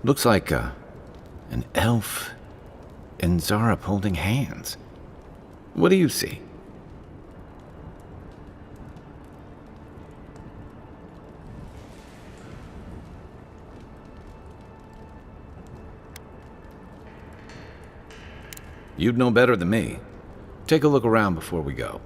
Looks like an elf and Zarup holding hands. What do you see? You'd know better than me. Take a look around before we go.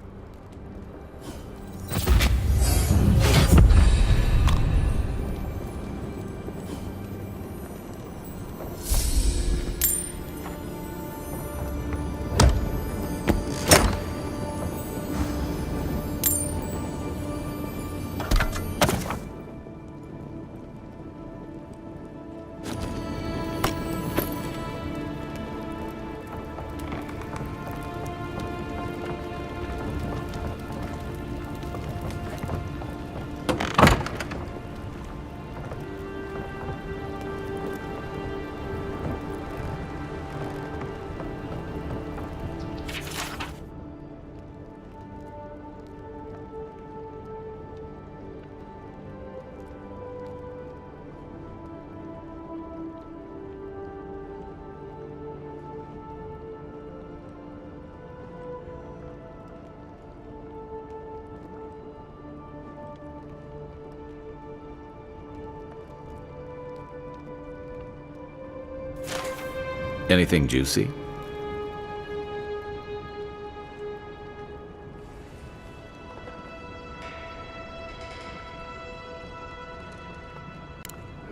Anything juicy?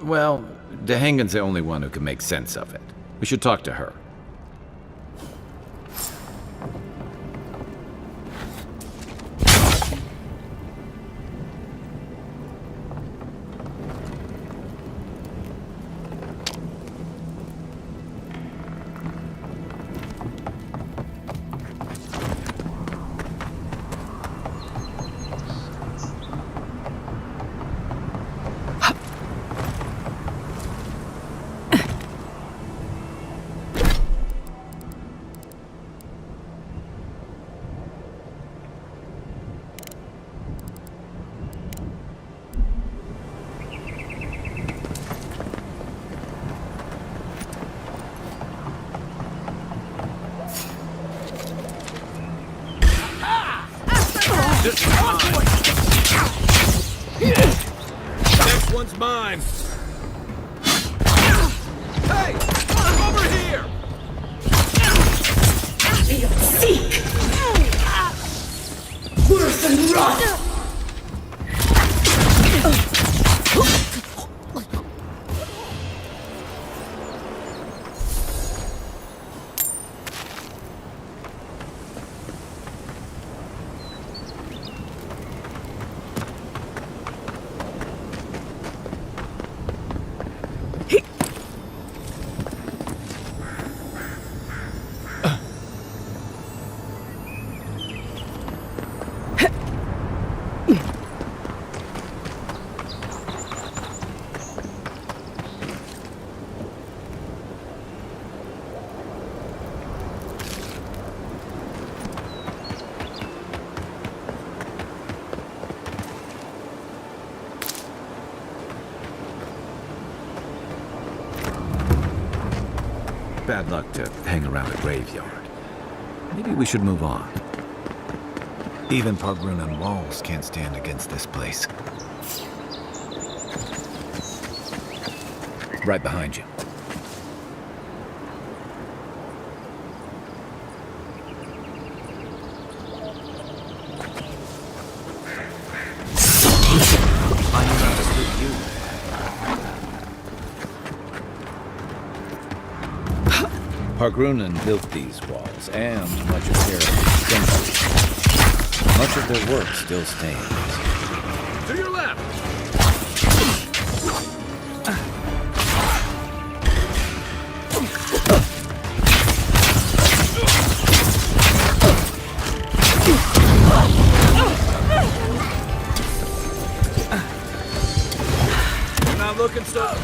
Well, Dehangan's the only one who can make sense of it. We should talk to her. This one's mine. Next one's mine. Hey! Over here! Seek! Worth and rot! bad luck to hang around a graveyard. Maybe we should move on. Even Pargrunan walls can't stand against this place. Right behind you. I knew how to spook you. Pargrunan built these walls, and much of Heritage centuries. Much of their work still stands. To your left! You're not looking so...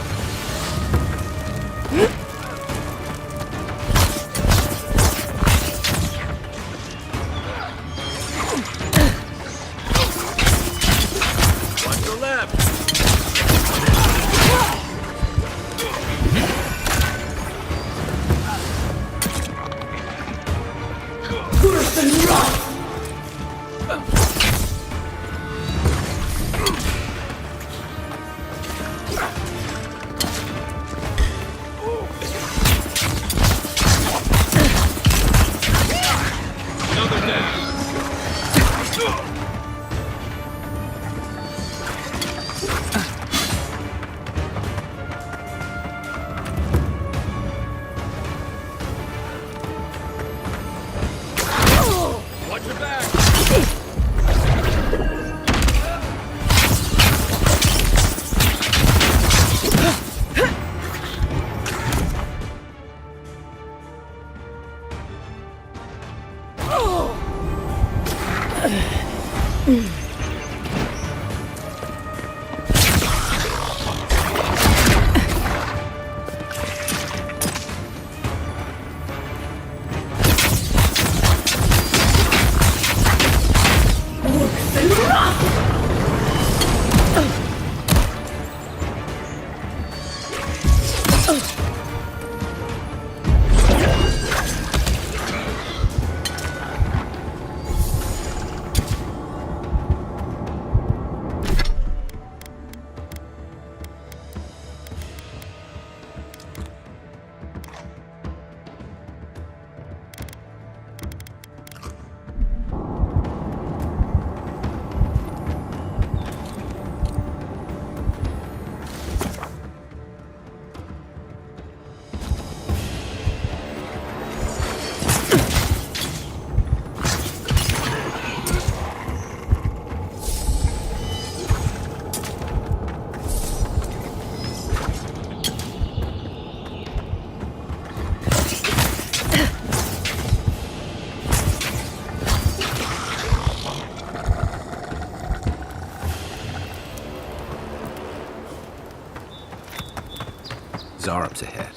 Zarub's ahead.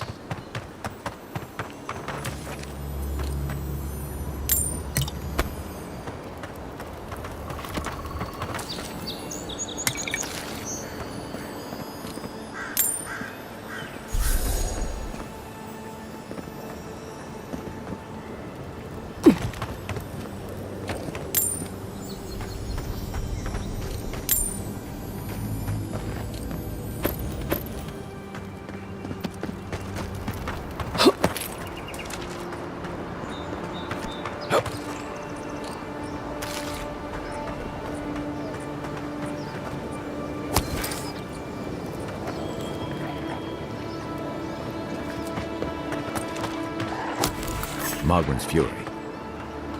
Mogwin's fury.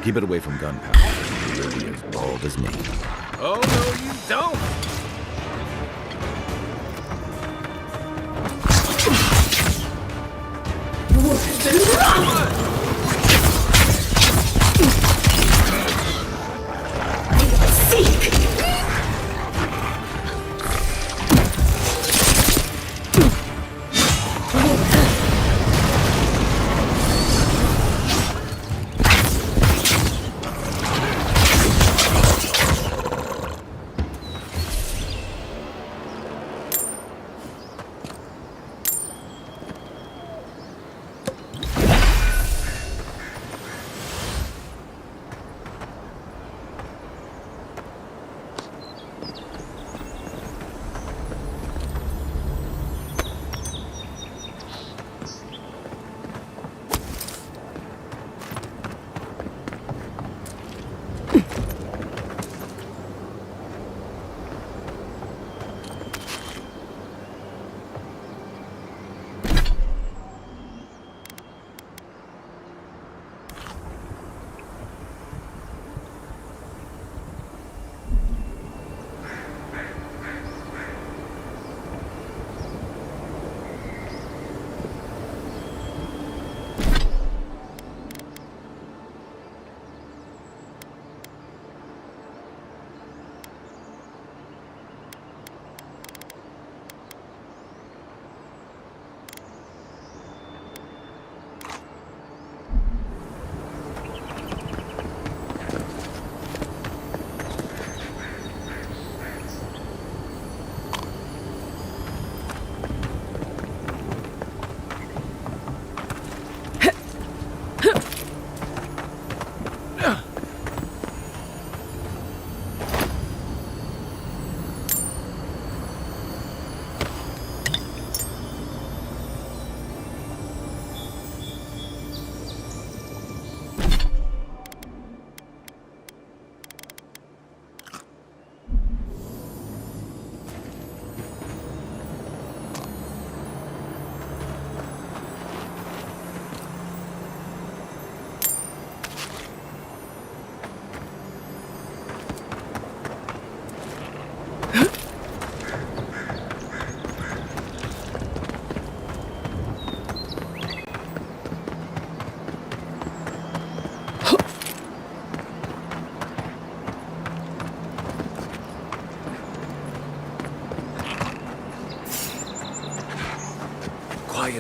Keep it away from gunpowder. You'll be as bald as me. Oh, no, you don't!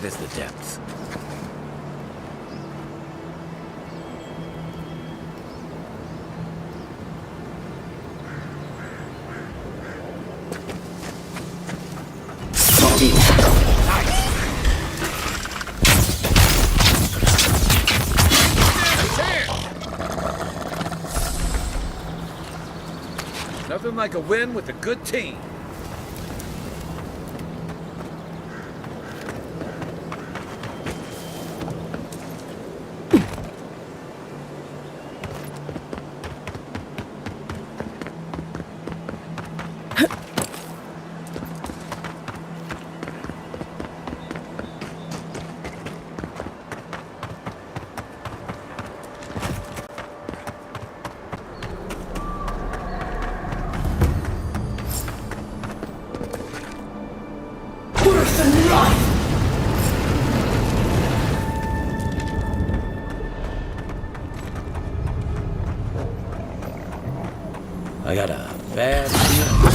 quiet as the depths. Nothing like a win with a good team. I got a bad feeling.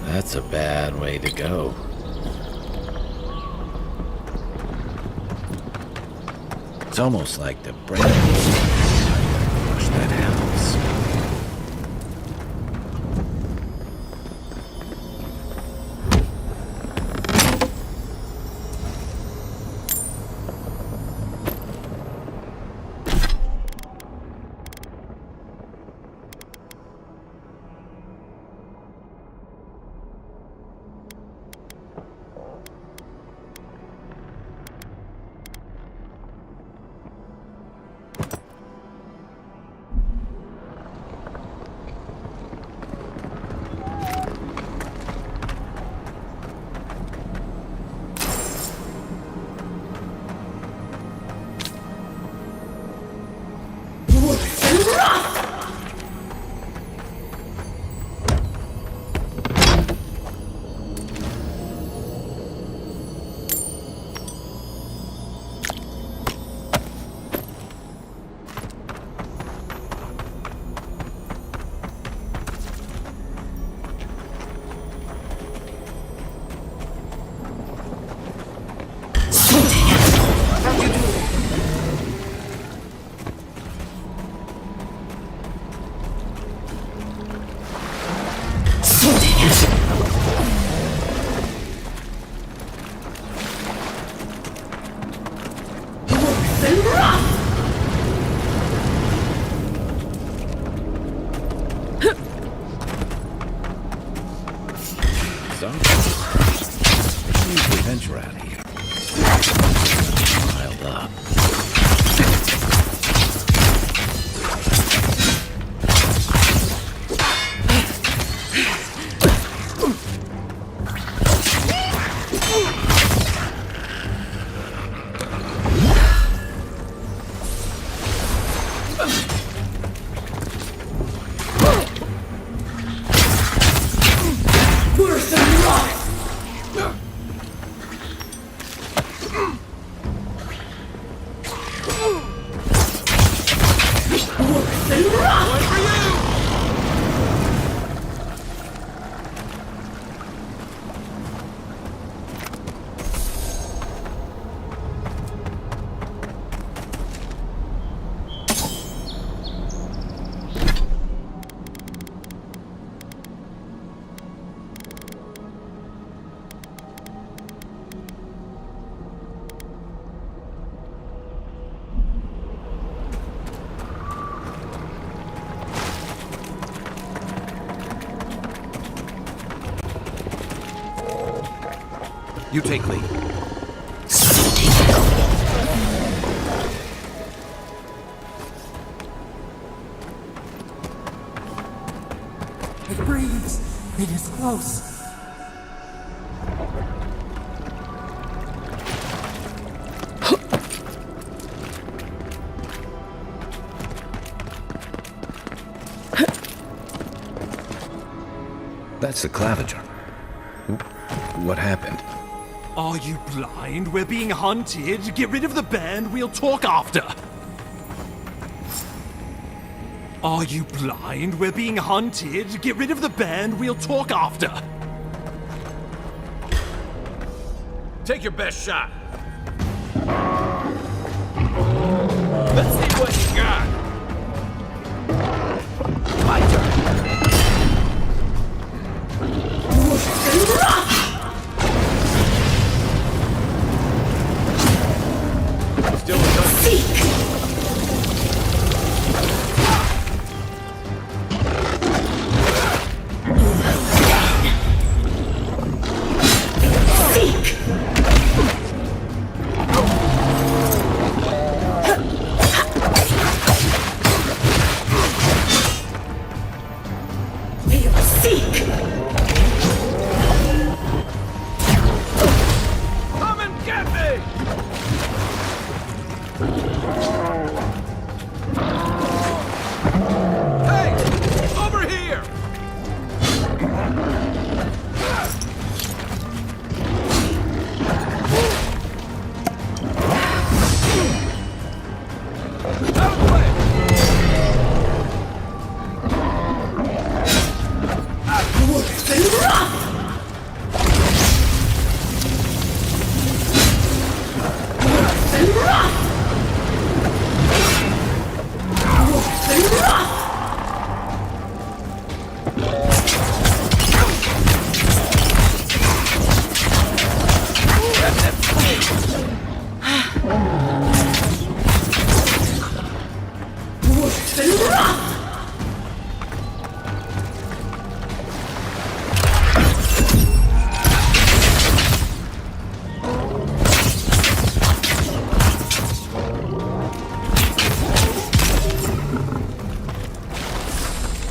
That's a bad way to go. It's almost like the brain push that house. Adventure out here. Piled up. You take lead. It breathes. It is close. That's the claviger. What happened? Are you blind? We're being hunted. Get rid of the band. We'll talk after. Are you blind? We're being hunted. Get rid of the band. We'll talk after. Take your best shot. Let's see what you got. My turn. Still a gun. Come and get me! Hey! Over here! Out of the way!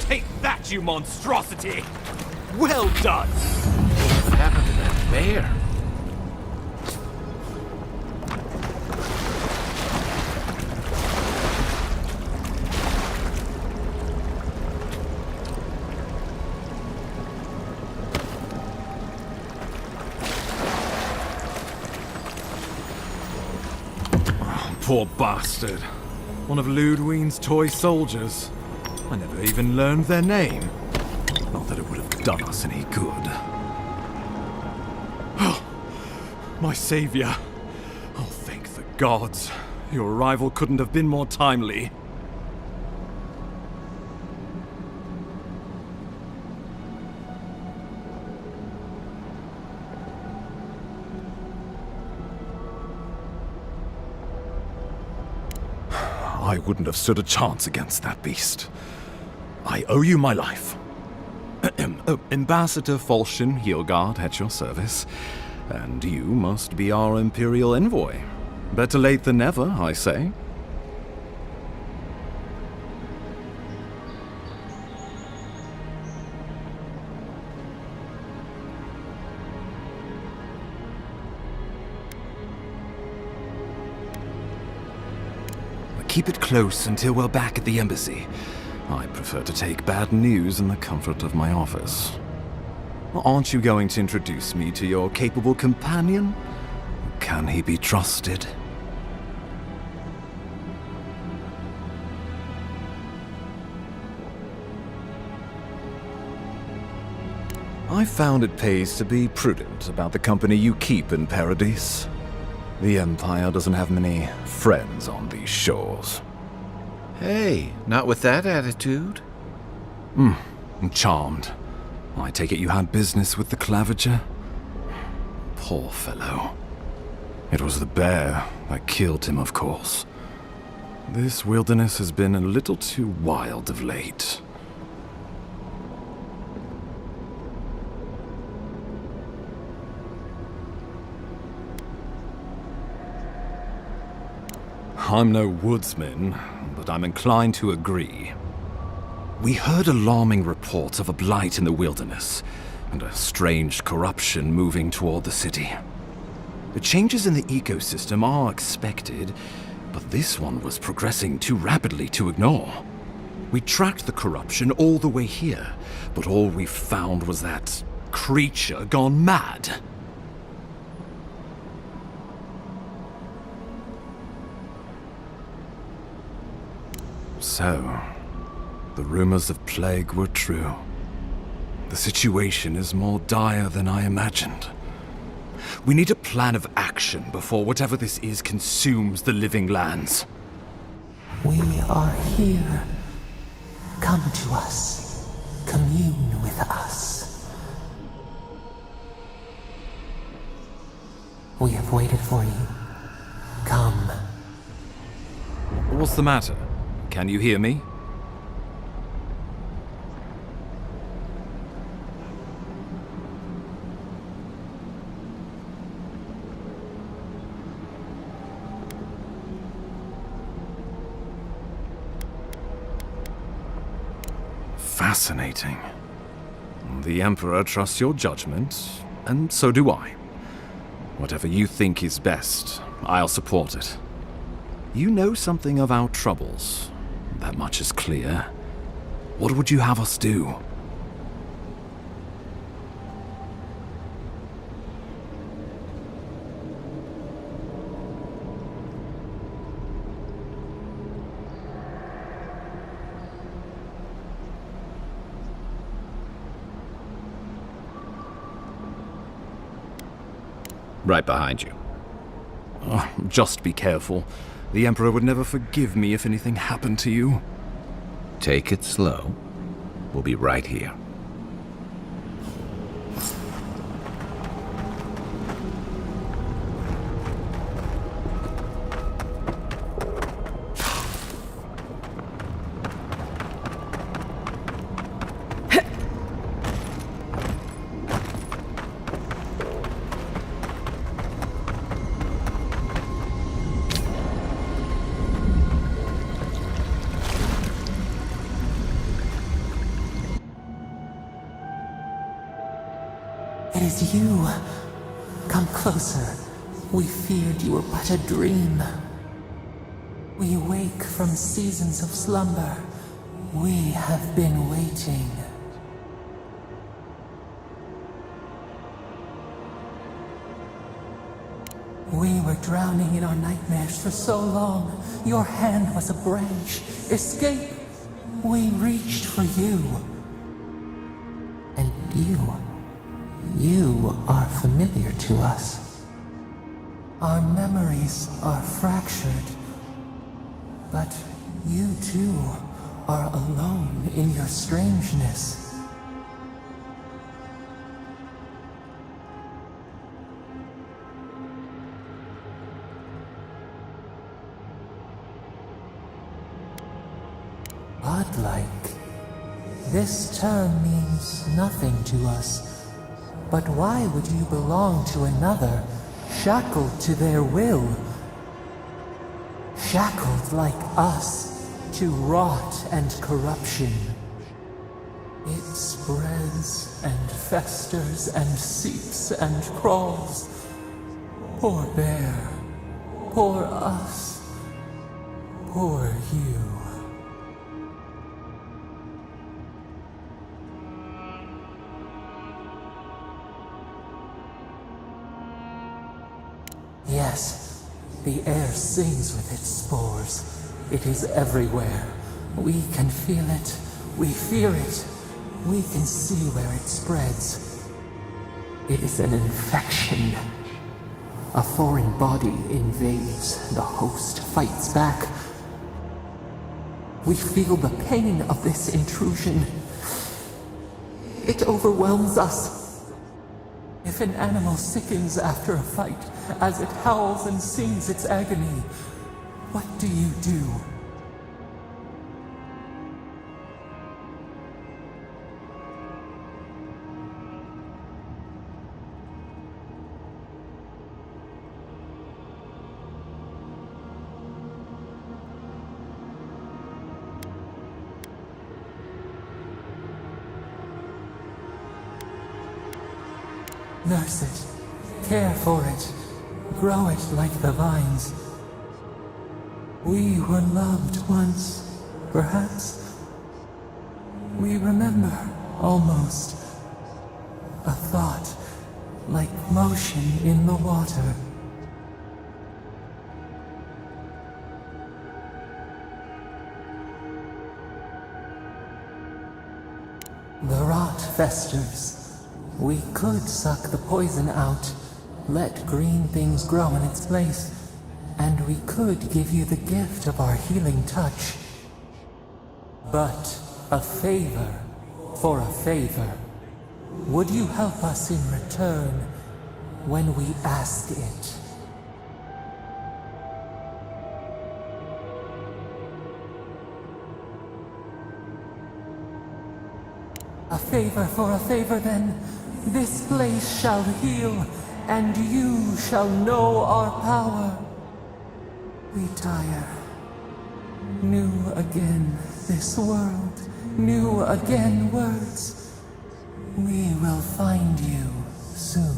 Take that, you monstrosity! Well done! What happened to that bear? Poor bastard. One of Ludwine's toy soldiers. I never even learned their name. Not that it would have done us any good. Oh, my savior. Oh, thank the gods. Your arrival couldn't have been more timely. I wouldn't have stood a chance against that beast. I owe you my life. Ambassador Falchion Hildegard at your service. And you must be our Imperial envoy. Better late than never, I say. Keep it close until we're back at the embassy. I prefer to take bad news in the comfort of my office. Aren't you going to introduce me to your capable companion? Can he be trusted? I found it pays to be prudent about the company you keep in Paradise. The Empire doesn't have many friends on these shores. Hey, not with that attitude. I'm charmed. I take it you had business with the Claviger? Poor fellow. It was the bear that killed him, of course. This wilderness has been a little too wild of late. I'm no woodsman, but I'm inclined to agree. We heard alarming reports of a blight in the wilderness, and a strange corruption moving toward the city. The changes in the ecosystem are expected, but this one was progressing too rapidly to ignore. We tracked the corruption all the way here, but all we found was that creature gone mad. So, the rumors of plague were true. The situation is more dire than I imagined. We need a plan of action before whatever this is consumes the living lands. We are here. Come to us. Commune with us. We have waited for you. Come. What's the matter? Can you hear me? Fascinating. The Emperor trusts your judgment, and so do I. Whatever you think is best, I'll support it. You know something of our troubles. That much is clear. What would you have us do? Right behind you. Oh, just be careful. The Emperor would never forgive me if anything happened to you. Take it slow. We'll be right here. It is you. Come closer. We feared you were but a dream. We wake from seasons of slumber. We have been waiting. We were drowning in our nightmares for so long. Your hand was a branch. Escape! We reached for you. And you are familiar to us. Our memories are fractured. But you too are alone in your strangeness. Godlike. This term means nothing to us. But why would you belong to another, shackled to their will? Shackled like us to rot and corruption. It spreads and festers and seeps and crawls. Poor bear. Poor us. Poor you. Yes, the air sings with its spores. It is everywhere. We can feel it. We fear it. We can see where it spreads. It is an infection. A foreign body invades. The host fights back. We feel the pain of this intrusion. It overwhelms us. If an animal sickens after a fight, as it howls and sings its agony, what do you do? Nurse it, care for it, grow it like the vines. We were loved once, perhaps. We remember, almost. A thought, like motion in the water. The rot festers. We could suck the poison out, let green things grow in its place, and we could give you the gift of our healing touch. But a favor for a favor. Would you help us in return when we ask it? A favor for a favor, then. This place shall heal, and you shall know our power. We tire. New again this world, new again words. We will find you soon.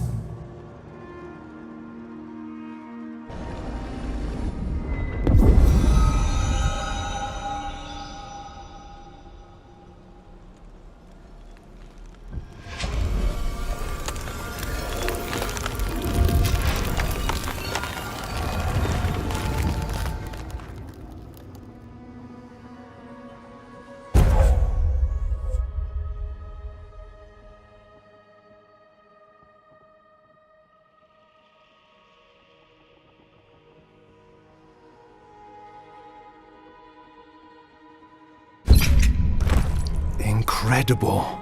Incredible.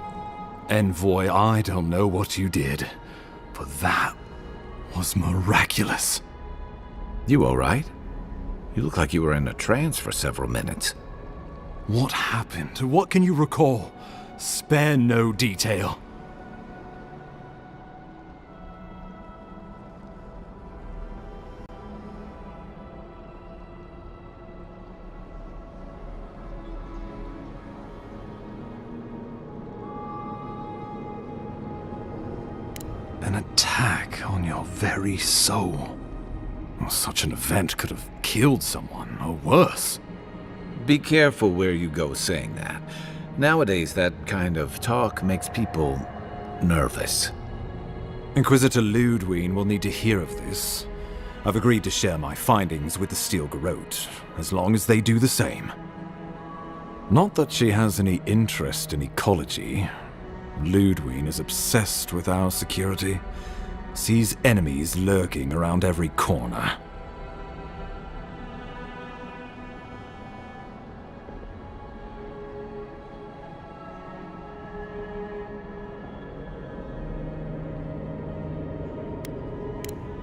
Envoy, I don't know what you did, but that was miraculous. You all right? You look like you were in a trance for several minutes. What happened? What can you recall? Spare no detail. An attack on your very soul. Such an event could have killed someone, or worse. Be careful where you go saying that. Nowadays, that kind of talk makes people nervous. Inquisitor Ludwig will need to hear of this. I've agreed to share my findings with the Steel Garrote, as long as they do the same. Not that she has any interest in ecology. Ludwig is obsessed with our security, sees enemies lurking around every corner.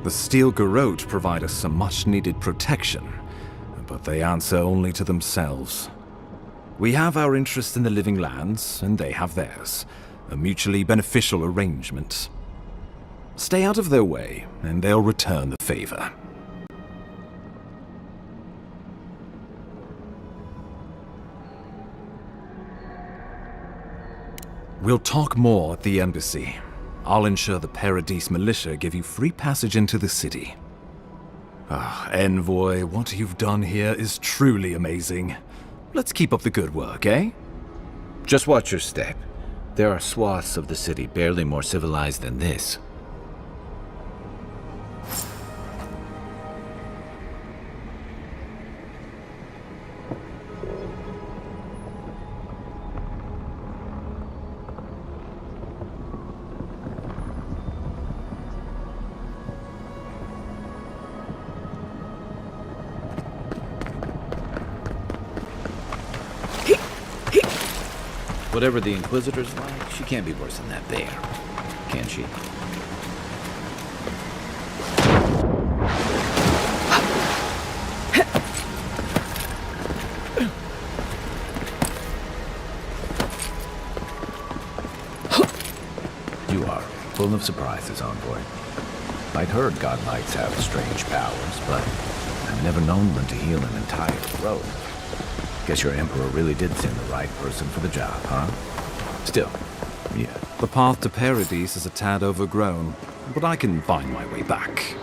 The Steel Garrote provide us some much-needed protection, but they answer only to themselves. We have our interest in the living lands, and they have theirs. A mutually beneficial arrangement. Stay out of their way, and they'll return the favor. We'll talk more at the embassy. I'll ensure the Paradise militia give you free passage into the city. Envoy, what you've done here is truly amazing. Let's keep up the good work, eh? Just watch your step. There are swaths of the city barely more civilized than this. Whatever the Inquisitor's like, she can't be worse than that there, can she? You are full of surprises, Envoy. I'd heard godlights have strange powers, but I've never known one to heal an entire throat. Guess your Emperor really did send the right person for the job, huh? Still, yeah. The path to Paradise is a tad overgrown, but I can find my way back.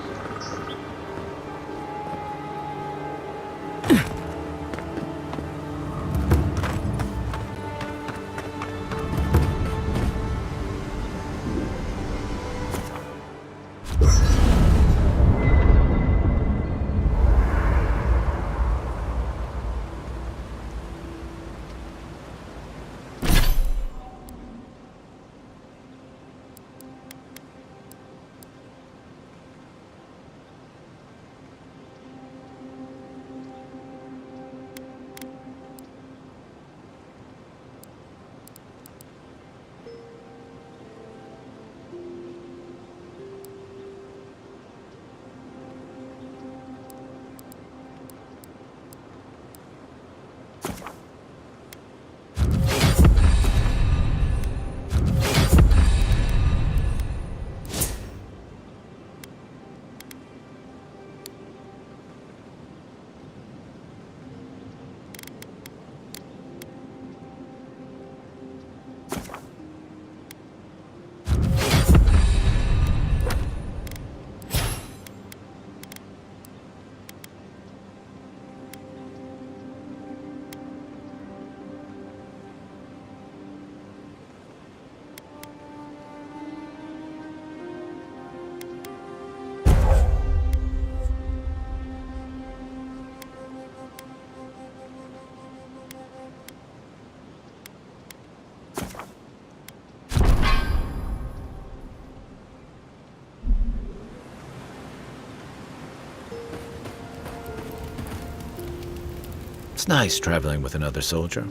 It's nice traveling with another soldier.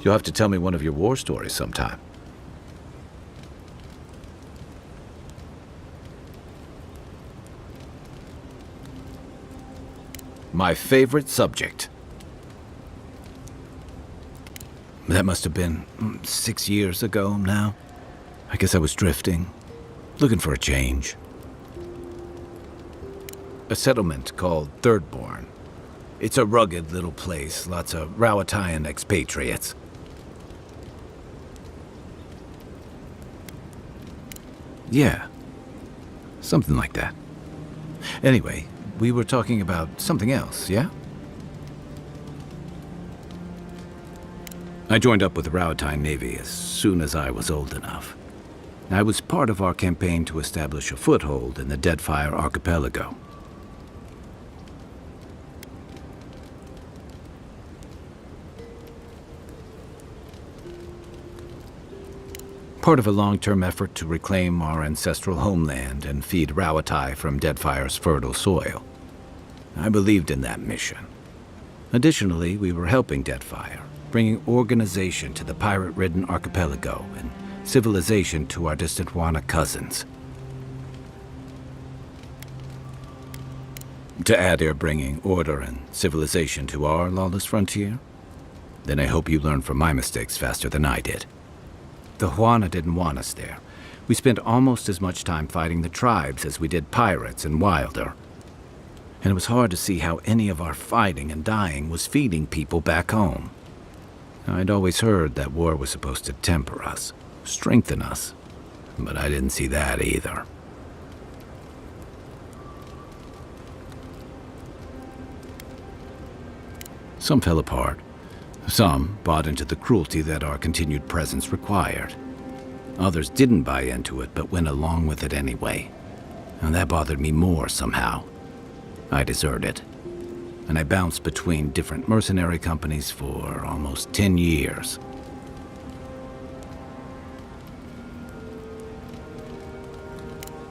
You'll have to tell me one of your war stories sometime. My favorite subject. That must have been 6 years ago now. I guess I was drifting, looking for a change. A settlement called Thirdborn. It's a rugged little place, lots of Rowatayan expatriates. Yeah, something like that. Anyway, we were talking about something else, yeah? I joined up with the Rowatayan Navy as soon as I was old enough. I was part of our campaign to establish a foothold in the Deadfire Archipelago. Part of a long-term effort to reclaim our ancestral homeland and feed Rawatai from Deadfire's fertile soil. I believed in that mission. Additionally, we were helping Deadfire, bringing organization to the pirate-ridden archipelago and civilization to our distant Wana cousins. To add, you're bringing order and civilization to our lawless frontier? Then I hope you learn from my mistakes faster than I did. The Huana didn't want us there. We spent almost as much time fighting the tribes as we did pirates and Wilder. And it was hard to see how any of our fighting and dying was feeding people back home. I'd always heard that war was supposed to temper us, strengthen us, but I didn't see that either. Some fell apart. Some bought into the cruelty that our continued presence required. Others didn't buy into it, but went along with it anyway. And that bothered me more somehow. I deserted. And I bounced between different mercenary companies for almost 10 years.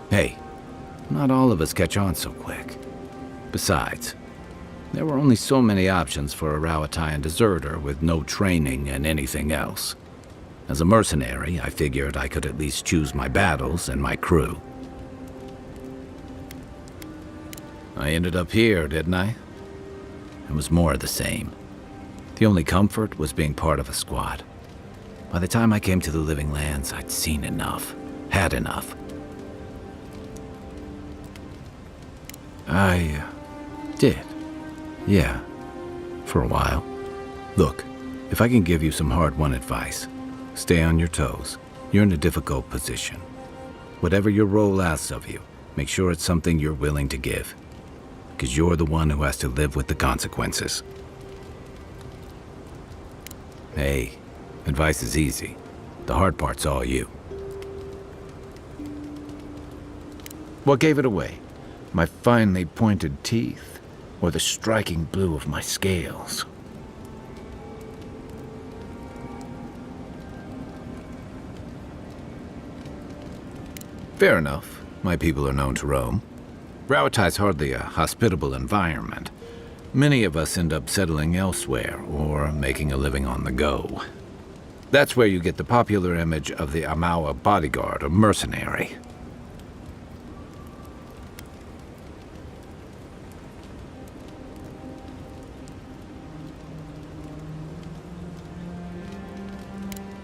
Hey, not all of us catch on so quick. Besides, there were only so many options for a Rowatayan deserter with no training and anything else. As a mercenary, I figured I could at least choose my battles and my crew. I ended up here, didn't I? It was more of the same. The only comfort was being part of a squad. By the time I came to the Living Lands, I'd seen enough, had enough. I did. Yeah, for a while. Look, if I can give you some hard-won advice, stay on your toes. You're in a difficult position. Whatever your role asks of you, make sure it's something you're willing to give. Because you're the one who has to live with the consequences. Hey, advice is easy. The hard part's all you. What gave it away? My finely pointed teeth? Or the striking blue of my scales? Fair enough. My people are known to roam. Rowatai's hardly a hospitable environment. Many of us end up settling elsewhere or making a living on the go. That's where you get the popular image of the Amawa bodyguard or mercenary.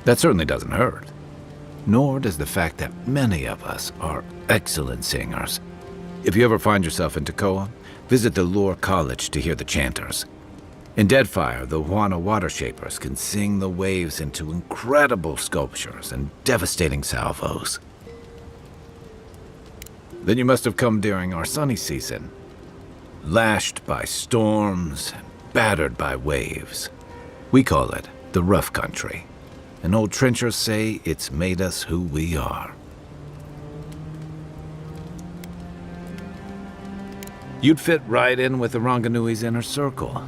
That certainly doesn't hurt. Nor does the fact that many of us are excellent singers. If you ever find yourself in Tekoa, visit the Lore College to hear the chanters. In Deadfire, the Huana water shapers can sing the waves into incredible sculptures and devastating salvos. Then you must have come during our sunny season, lashed by storms and battered by waves. We call it the rough country. And old trenchers say it's made us who we are. You'd fit right in with the Ranganui's inner circle.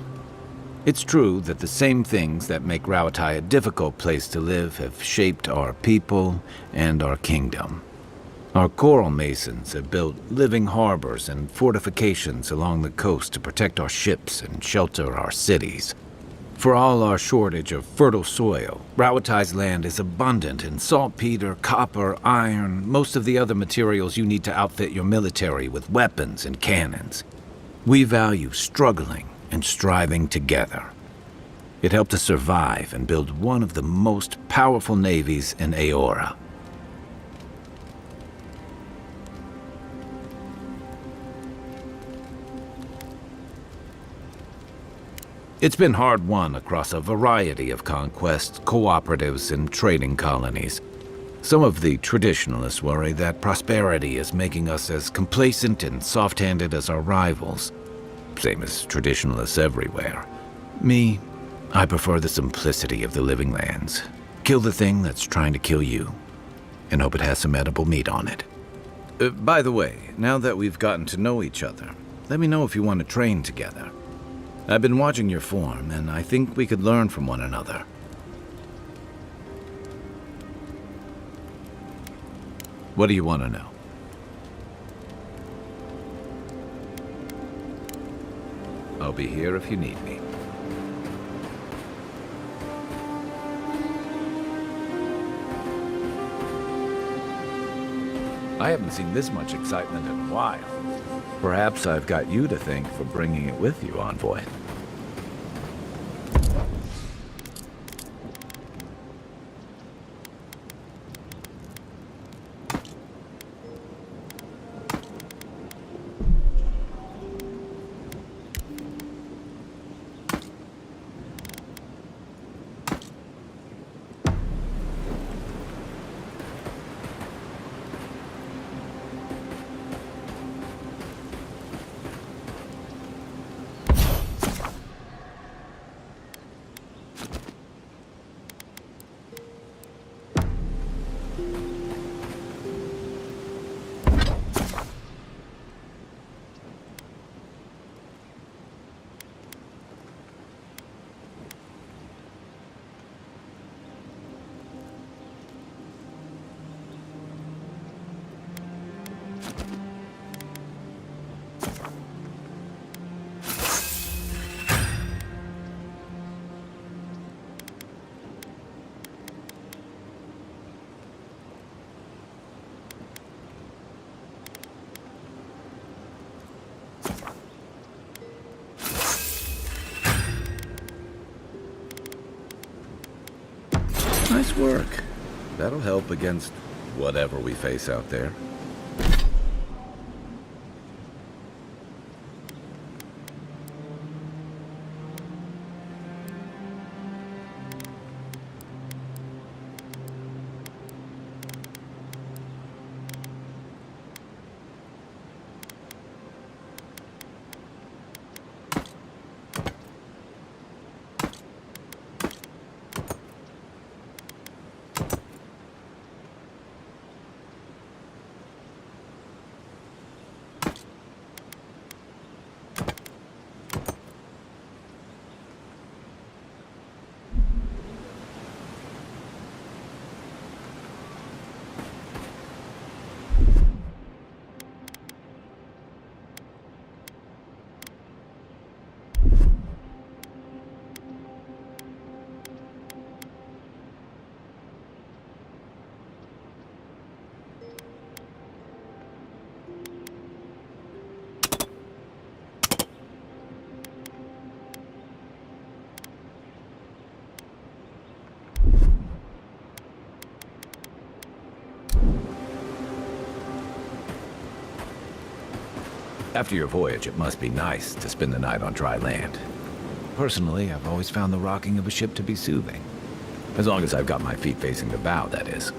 It's true that the same things that make Rawatai a difficult place to live have shaped our people and our kingdom. Our coral masons have built living harbors and fortifications along the coast to protect our ships and shelter our cities. For all our shortage of fertile soil, Rauatai's land is abundant in saltpeter, copper, iron, most of the other materials you need to outfit your military with weapons and cannons. We value struggling and striving together. It helped us survive and build one of the most powerful navies in Eora. It's been hard won across a variety of conquests, cooperatives, and trading colonies. Some of the traditionalists worry that prosperity is making us as complacent and soft-handed as our rivals. Same as traditionalists everywhere. Me, I prefer the simplicity of the living lands. Kill the thing that's trying to kill you, and hope it has some edible meat on it. By the way, now that we've gotten to know each other, let me know if you want to train together. I've been watching your form, and I think we could learn from one another. What do you want to know? I'll be here if you need me. I haven't seen this much excitement in a while. Perhaps I've got you to thank for bringing it with you, Envoy. Nice work. That'll help against whatever we face out there. After your voyage, it must be nice to spend the night on dry land. Personally, I've always found the rocking of a ship to be soothing. As long as I've got my feet facing the bow, that is.